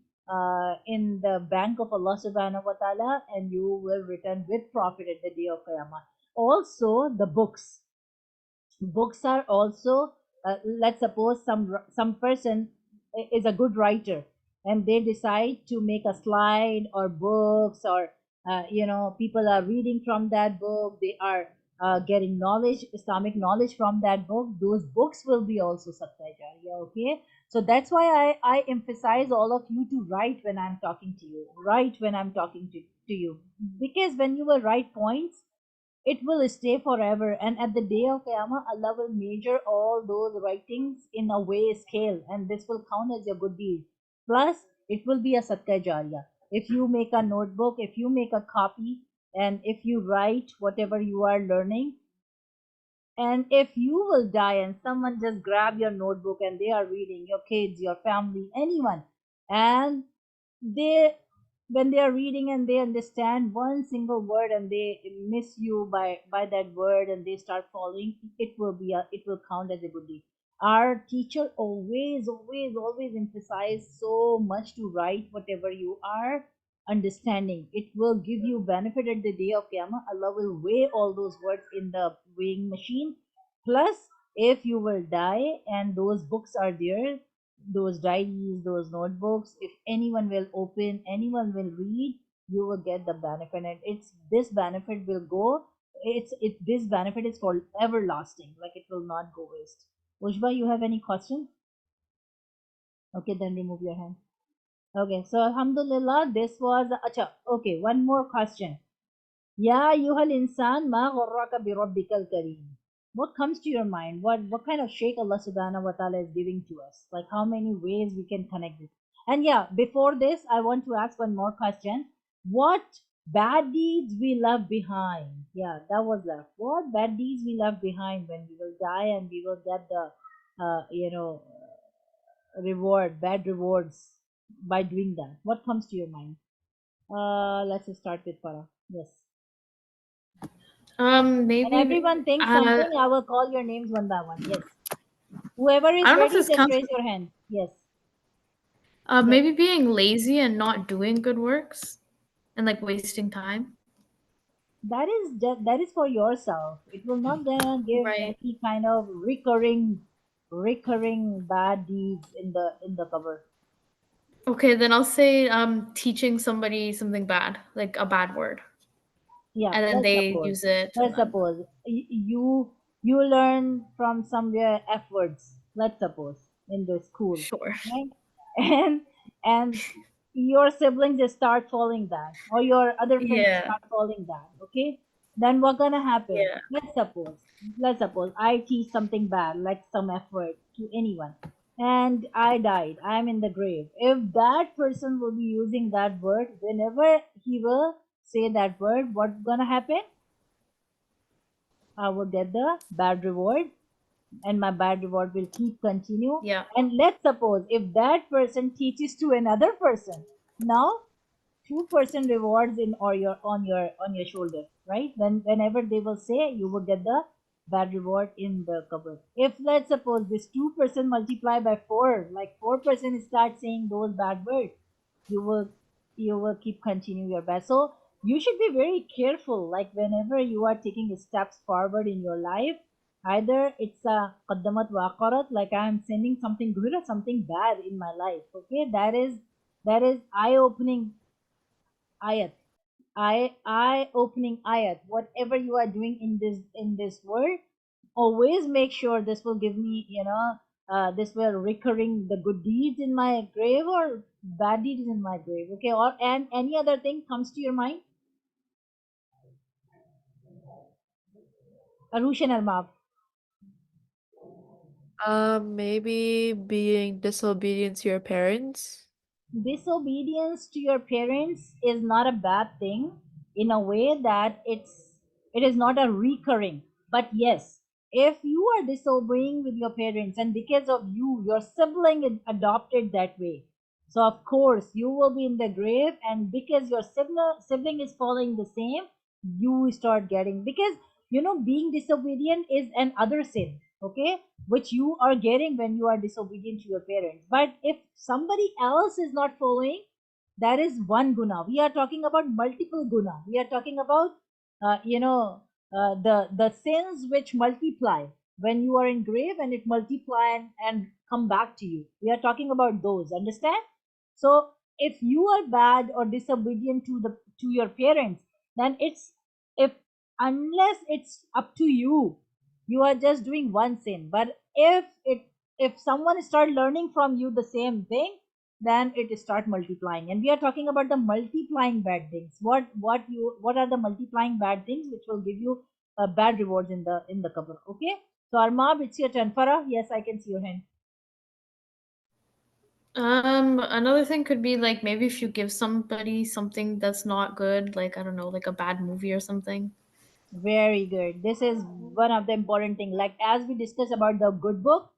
Speaker 1: in the bank of Allah subhanahu wa ta'ala, and you will return with profit at the day of Qiyamah. Also, the books are also, let's suppose some person is a good writer, and they decide to make a slide or books, or people are reading from that book, they are getting knowledge, Islamic knowledge from that book. Those books will be also satya jariya. Okay, so that's why I emphasize all of you to write when I'm talking to you, write when I'm talking to you, because when you will write points, it will stay forever, and at the day of Qiyamah, Allah will measure all those writings in a way scale, and this will count as your good deed. Plus, it will be a satya jariya. If you make a notebook, if you make a copy, and if you write whatever you are learning, and if you will die and someone just grab your notebook and they are reading, your kids, your family, anyone, and they, when they are reading and they understand one single word and they miss you by that word and they start following, it will count as a good deed. Our teacher always emphasize so much to write whatever you are understanding. It will give you benefit at the day of Qiyamah. Allah will weigh all those words in the weighing machine. Plus, if you will die and those books are there, those diaries, those notebooks, if anyone will open, anyone will read, you will get the benefit. And it's this benefit will go, this benefit is for everlasting, like it will not go waste. Ushba, you have any question? Okay, then remove your hand. Okay, so alhamdulillah, this was acha. Okay, one more question. Ya ayyuhal insan ma gharraka bi rabbikal kareem. What comes to your mind? What kind of shake Allah subhanahu wa ta'ala is giving to us? Like how many ways we can connect it? And yeah, before this, I want to ask one more question. What bad deeds we left behind? Yeah, that was left. What bad deeds we left behind when we will die and we will get the reward, bad rewards by doing that? What comes to your mind? Let's just start with Farah. Yes. And
Speaker 2: Maybe
Speaker 1: everyone thinks
Speaker 2: I
Speaker 1: something. I will call your names one by one. Yes. Whoever is
Speaker 2: don't know if
Speaker 1: ready,
Speaker 2: this
Speaker 1: just
Speaker 2: counts.
Speaker 1: raise your hand. Yes. Yes.
Speaker 2: Maybe being lazy and not doing good works and like wasting time.
Speaker 1: That is for yourself. It will not gonna give
Speaker 2: Right.
Speaker 1: any kind of recurring bad deeds in the cover.
Speaker 2: Okay, then I'll say teaching somebody something bad, like a bad word,
Speaker 1: Yeah,
Speaker 2: and then
Speaker 1: let's
Speaker 2: they
Speaker 1: suppose.
Speaker 2: use it and
Speaker 1: Let's
Speaker 2: then
Speaker 1: suppose you learn from somewhere F words. Let's suppose in the school,
Speaker 2: sure.
Speaker 1: right? And and your siblings just start following that, or your other friends
Speaker 2: Yeah.
Speaker 1: start following that. Okay, then what gonna happen?
Speaker 2: Yeah.
Speaker 1: Let's suppose I teach something bad, like some F word to anyone, and I died. I'm in the grave. If that person will be using that word whenever he will say that word, what's gonna happen? I will get the bad reward, and my bad reward will keep continue.
Speaker 2: Yeah.
Speaker 1: And let's suppose if that person teaches to another person, now 2% rewards in or your on your shoulder, right? Whenever they will say, you will get the bad reward in the cover. If let's suppose this 2% multiply by 4, like 4% start saying those bad words, you will you will keep continue your bad. So you should be very careful, like whenever you are taking steps forward in your life, either it's a qaddamat waqarat, like I am sending something good or something bad in my life. Okay, that is eye opening ayat. Eye opening ayat. Whatever you are doing in this world, always make sure this will give me, this will recurring the good deeds in my grave or bad deeds in my grave. Okay, or and any other thing comes to your mind? Arush and Armab.
Speaker 5: Maybe being disobedient to your parents.
Speaker 1: Disobedience to your parents is not a bad thing, in a way that it is not a recurring. But yes, if you are disobeying with your parents and because of you your sibling is adopted that way, so of course you will be in the grave, and because your sibling is following the same, you start getting, because being disobedient is an other sin, okay, which you are getting when you are disobedient to your parents. But if somebody else is not following, that is one guna. We are talking about multiple guna. We are talking about the sins which multiply when you are in grave, and it multiply and come back to you. We are talking about those, understand? So if you are bad or disobedient to your parents, then it's, if unless it's up to you, you are just doing one sin. But if someone start learning from you the same thing, then it start multiplying. And we are talking about the multiplying bad things. What are the multiplying bad things which will give you bad rewards in the cover? Okay, so Armab, it's your turn. Farah, yes, I can see your hand.
Speaker 2: Another thing could be like maybe if you give somebody something that's not good, like I don't know, like a bad movie or something.
Speaker 1: Very good. This is one of the important thing. Like as we discussed about the good book,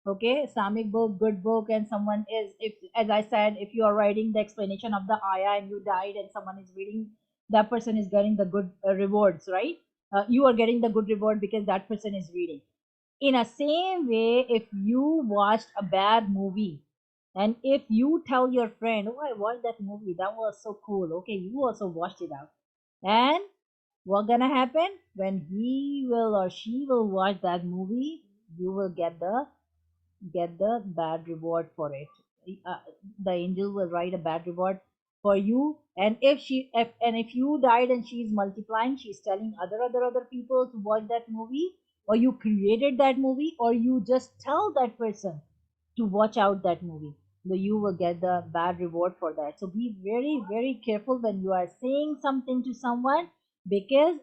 Speaker 1: okay, Islamic book, good book, and someone is, if as I said, if you are writing the explanation of the ayah and you died and someone is reading, that person is getting the good rewards, right? You are getting the good reward because that person is reading. In a same way, if you watched a bad movie, and if you tell your friend, oh, I watched that movie, that was so cool, okay, you also watched it out, and what gonna happen when he will or she will watch that movie, you will get the bad reward for it. uh, the angel will write a bad reward for you. And if you died and she's multiplying, she's telling other people to watch that movie, or you created that movie, or you just tell that person to watch out that movie, so you will get the bad reward for that. So be very very careful when you are saying something to someone, because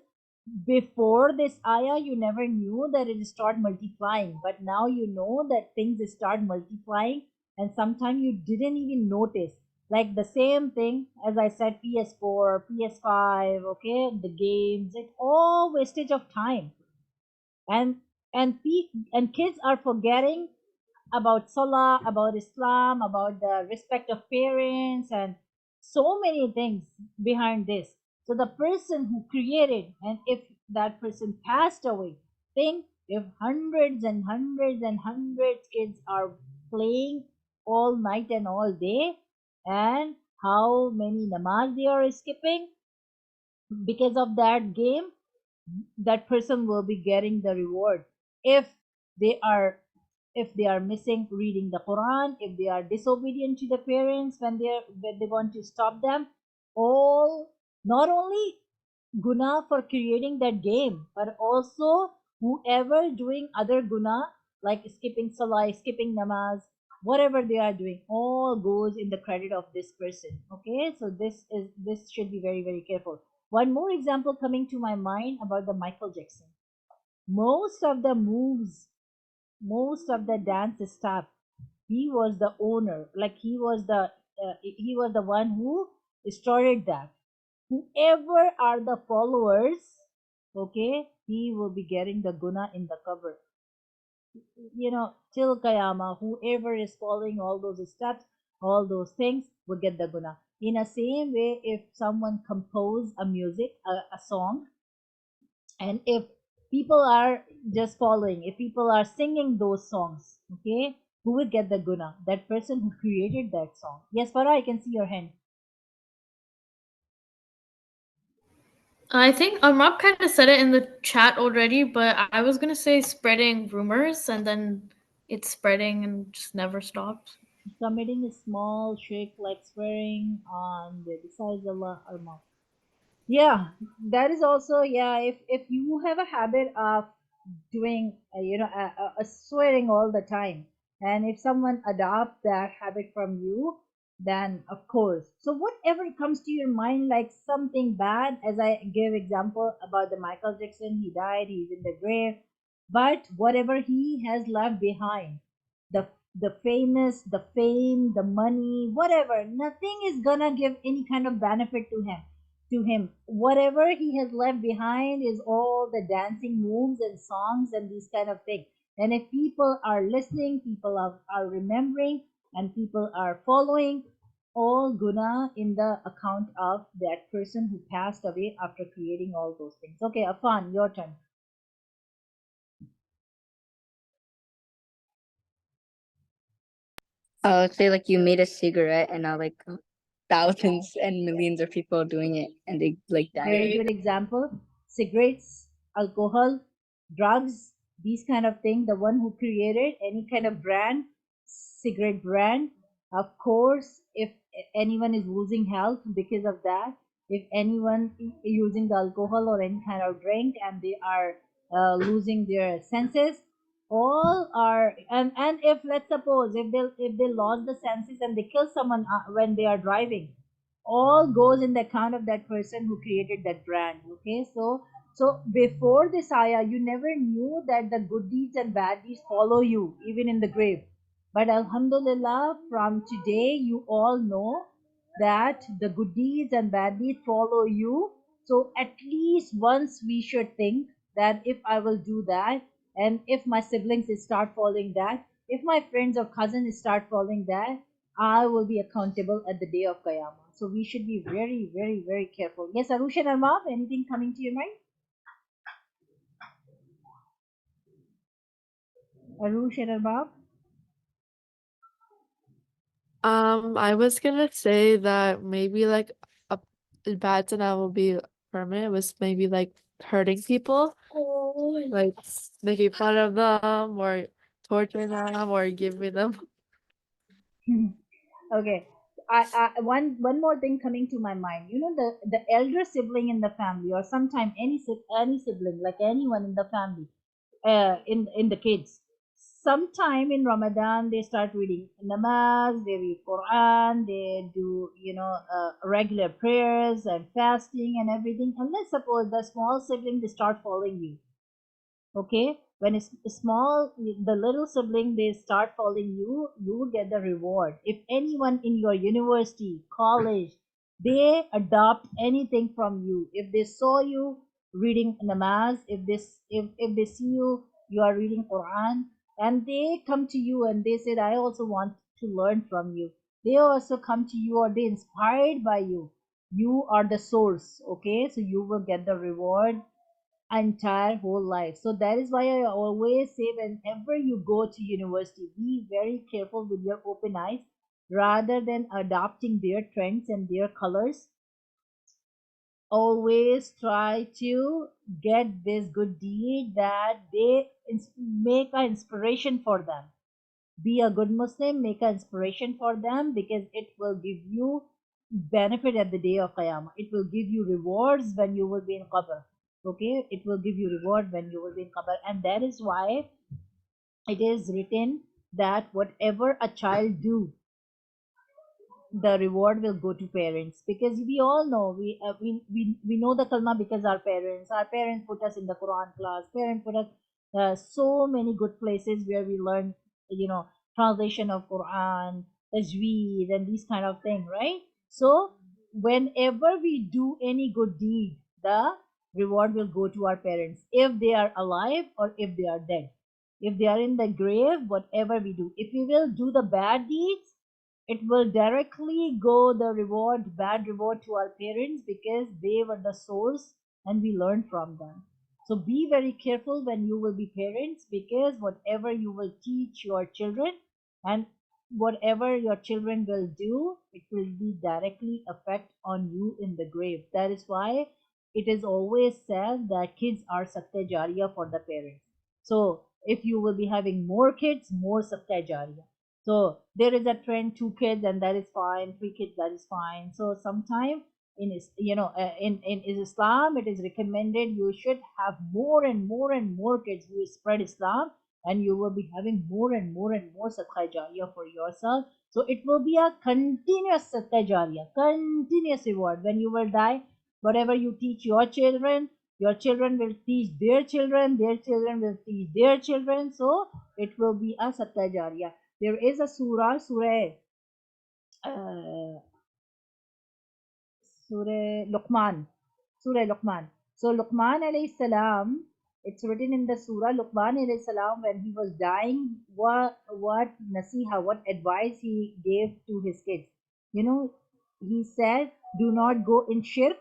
Speaker 1: before this ayah you never knew that it start multiplying, but now you know that things start multiplying, and sometimes you didn't even notice. Like the same thing as I said, PS4, PS5, okay, the games, it's all wastage of time. And kids are forgetting about Salah, about Islam, about the respect of parents, and so many things behind this. So the person who created, and if that person passed away, think if hundreds and hundreds and hundreds kids are playing all night and all day, and how many namaz they are skipping because of that game, that person will be getting the reward. If they are, if they are missing reading the Quran, if they are disobedient to the parents when they want to stop them, all, not only guna for creating that game, but also whoever doing other guna like skipping salah, skipping namaz, whatever they are doing, all goes in the credit of this person. Okay, so this should be very very careful. One more example coming to my mind about the Michael Jackson. Most of the moves, most of the dance stuff, he was the owner, like he was the one who started that. Whoever are the followers, okay, he will be getting the guna in the cover, till Kayama. Whoever is following all those steps, all those things, will get the guna. In the same way, if someone compose a music, a song, and if people are just following, if people are singing those songs, okay, who will get the guna? That person who created that song. Yes, Farah, I can see your hand.
Speaker 2: I think Armab kind of said it in the chat already, but I was gonna say spreading rumors, and then it's spreading and just never stops.
Speaker 1: Committing a small shirk like swearing on the besides Allah or mouth. Yeah, that is also, yeah. If you have a habit of doing swearing all the time, and if someone adopt that habit from you, then of course, so whatever comes to your mind like something bad, as I gave example about the Michael Jackson, he died, he's in the grave, but whatever he has left behind, the the famous, the fame, the money, whatever, nothing is gonna give any kind of benefit to him. Whatever he has left behind is all the dancing moves and songs and these kind of things. And if people are listening, people are remembering, and people are following, all guna in the account of that person who passed away after creating all those things. Okay, Afan, your turn.
Speaker 4: I would say like you made a cigarette and now like thousands and millions of people are doing it and they like
Speaker 1: Very
Speaker 4: die.
Speaker 1: good example. Cigarettes, alcohol, drugs, these kind of thing. The one who created any kind of brand, cigarette brand, of course, if anyone is losing health because of that, if anyone using the alcohol or any kind of drink and they are losing their senses, all are, and if let's suppose if they lost the senses and they kill someone when they are driving, all goes in the account of that person who created that brand. Okay, so before this ayah you never knew that the good deeds and bad deeds follow you even in the grave, but alhamdulillah from today you all know that the good deeds and bad deeds follow you. So at least once we should think that if I will do that, and if my siblings start following that, if my friends or cousins start following that, I will be accountable at the day of Qiyamah. So we should be very, very, very careful. Yes, Arush and Armab, anything coming to your mind? Arush and Armab?
Speaker 5: I was gonna say that maybe like a bad thing that will be permanent was maybe like hurting people, like making fun of them or torturing them or giving them.
Speaker 1: Okay. One more thing coming to my mind. The elder sibling in the family, or sometime any sibling, like anyone in the family, in the kids. sometime in Ramadan they start reading namaz, they read Quran, they do regular prayers and fasting and everything. And let's suppose the small sibling they start following you. Okay, when it's small, the little sibling they start following you, you will get the reward. If anyone in your university, college, they adopt anything from you, if they saw you reading namaz, if they see you are reading Quran, and they come to you and they said, I also want to learn from you, they also come to you or they inspired by you, you are the source. Okay, so you will get the reward entire whole life. So that is why I always say, whenever you go to university, be very careful with your open eyes. Rather than adopting their trends and their colors, always try to get this good deed that they make an inspiration for them. Be a good Muslim, make an inspiration for them, because it will give you benefit at the day of Qiyamah. It will give you rewards when you will be in Qabr. Okay, it will give you reward when you will be in Qabr, and that is why it is written that whatever a child do, the reward will go to parents, because we all know we know the kalma because our parents put us in the Quran class, parents put us so many good places where we learn you know translation of Quran, tajweed, and these kind of thing, right? So whenever we do any good deed, the reward will go to our parents, if they are alive or if they are dead. If they are in the grave, whatever we do, if we will do the bad deeds, it will directly go the reward, bad reward, to our parents, because they were the source and we learned from them. So be very careful when you will be parents, because whatever you will teach your children and whatever your children will do, it will be directly affect on you in the grave. That is why it is always said that kids are sakta jariya for the parents. So if you will be having more kids, more sakta jariya. So there is a trend, 2 kids and that is fine, 3 kids that is fine. So sometime in Islam it is recommended you should have more and more and more kids who spread Islam, and you will be having more and more sadaqah jariyah for yourself. So it will be a continuous sadaqah jariyah, continuous reward. When you will die, whatever you teach your children will teach their children will teach their children. So it will be a sadaqah jariyah. There is a uh, Surah Luqman. Surah Luqman. So Luqman alayhi salam, it's written in the Surah, Luqman alayhi salam, when he was dying, what nasiha, what advice he gave to his kids. He said, do not go in shirk,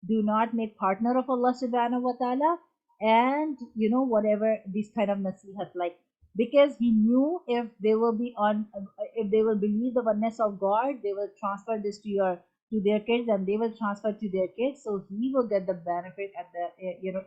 Speaker 1: do not make partner of Allah subhanahu wa ta'ala, and whatever these kind of nasihat, like, because he knew if they will believe the oneness of God, they will transfer this to their kids, and they will transfer to their kids, so he will get the benefit at the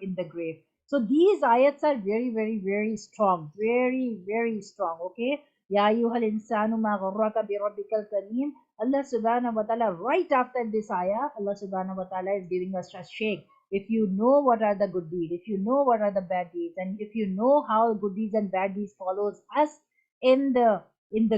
Speaker 1: in the grave. So these ayats are very very very strong, very very strong. Okay, ya ayyuhal insanu ma gharraka bi rabbikal kareem. Allah subhanahu wa ta'ala, right after this ayah, Allah subhanahu wa ta'ala is giving us a shake. If you know what are the good deeds, if you know what are the bad deeds, and if you know how good deeds and bad deeds follows us in the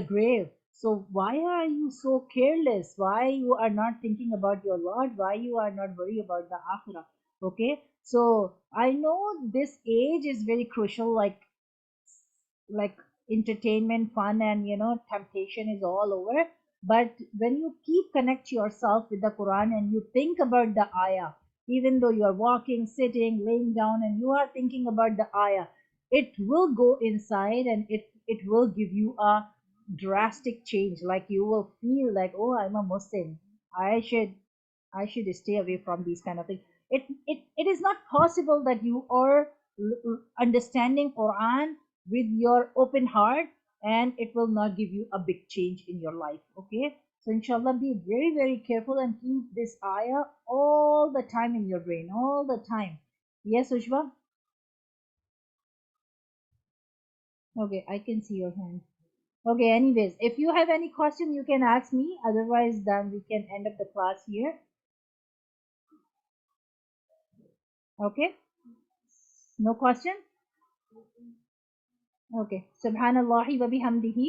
Speaker 1: grave, so why are you so careless? Why you are not thinking about your Lord? Why you are not worried about the akhirah? Okay, so I know this age is very crucial, like entertainment, fun, and temptation is all over. But when you keep connect yourself with the Quran and you think about the ayah, even though you are walking, sitting, laying down, and you are thinking about the ayah, it will go inside, and it will give you a drastic change. Like, you will feel like, oh, I'm a Muslim, I should stay away from these kind of things. It is not possible that you are understanding Quran with your open heart, and it will not give you a big change in your life. Okay, so inshallah, be very very careful and keep this ayah all the time in your brain, all the time. Yes, Ushva? Okay, I can see your hand. Okay, anyways, if you have any question, you can ask me. Otherwise, then we can end up the class here. Okay, no question? Okay. Subhanallahi wa bihamdihi.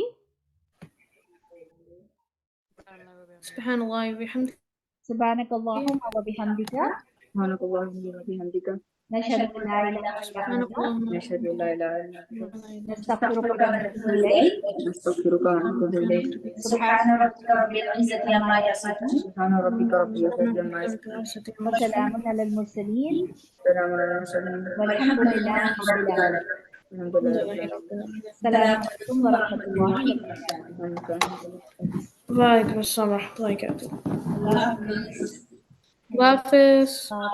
Speaker 2: Subhanallah wa bihamdihi.
Speaker 1: Subhanakallahumma wa bihamdika.
Speaker 4: سبحانك اللهم وبحمدك
Speaker 1: نشهد أن لا إله إلا أنت
Speaker 2: Subhanallah.
Speaker 4: نشهد أن لا إله إلا أنت
Speaker 1: نستغفرك ونتوب إليك.
Speaker 4: نستغفرك ونتوب إليك
Speaker 1: سبحان ربك رب العزة عما يصفون
Speaker 4: سبحان ربك رب العزة عما يصفون
Speaker 1: وسلام على المرسلين
Speaker 4: سلام على المرسلين
Speaker 1: والحمد لله رب العالمين.
Speaker 4: الحمد لله رب العالمين
Speaker 1: السلام عليكم ورحمة الله وبركاته.
Speaker 2: Wa alaikum assalam wa rahmatullahi wa barakatuh.
Speaker 1: Allah Hafiz.
Speaker 2: Allah Hafiz.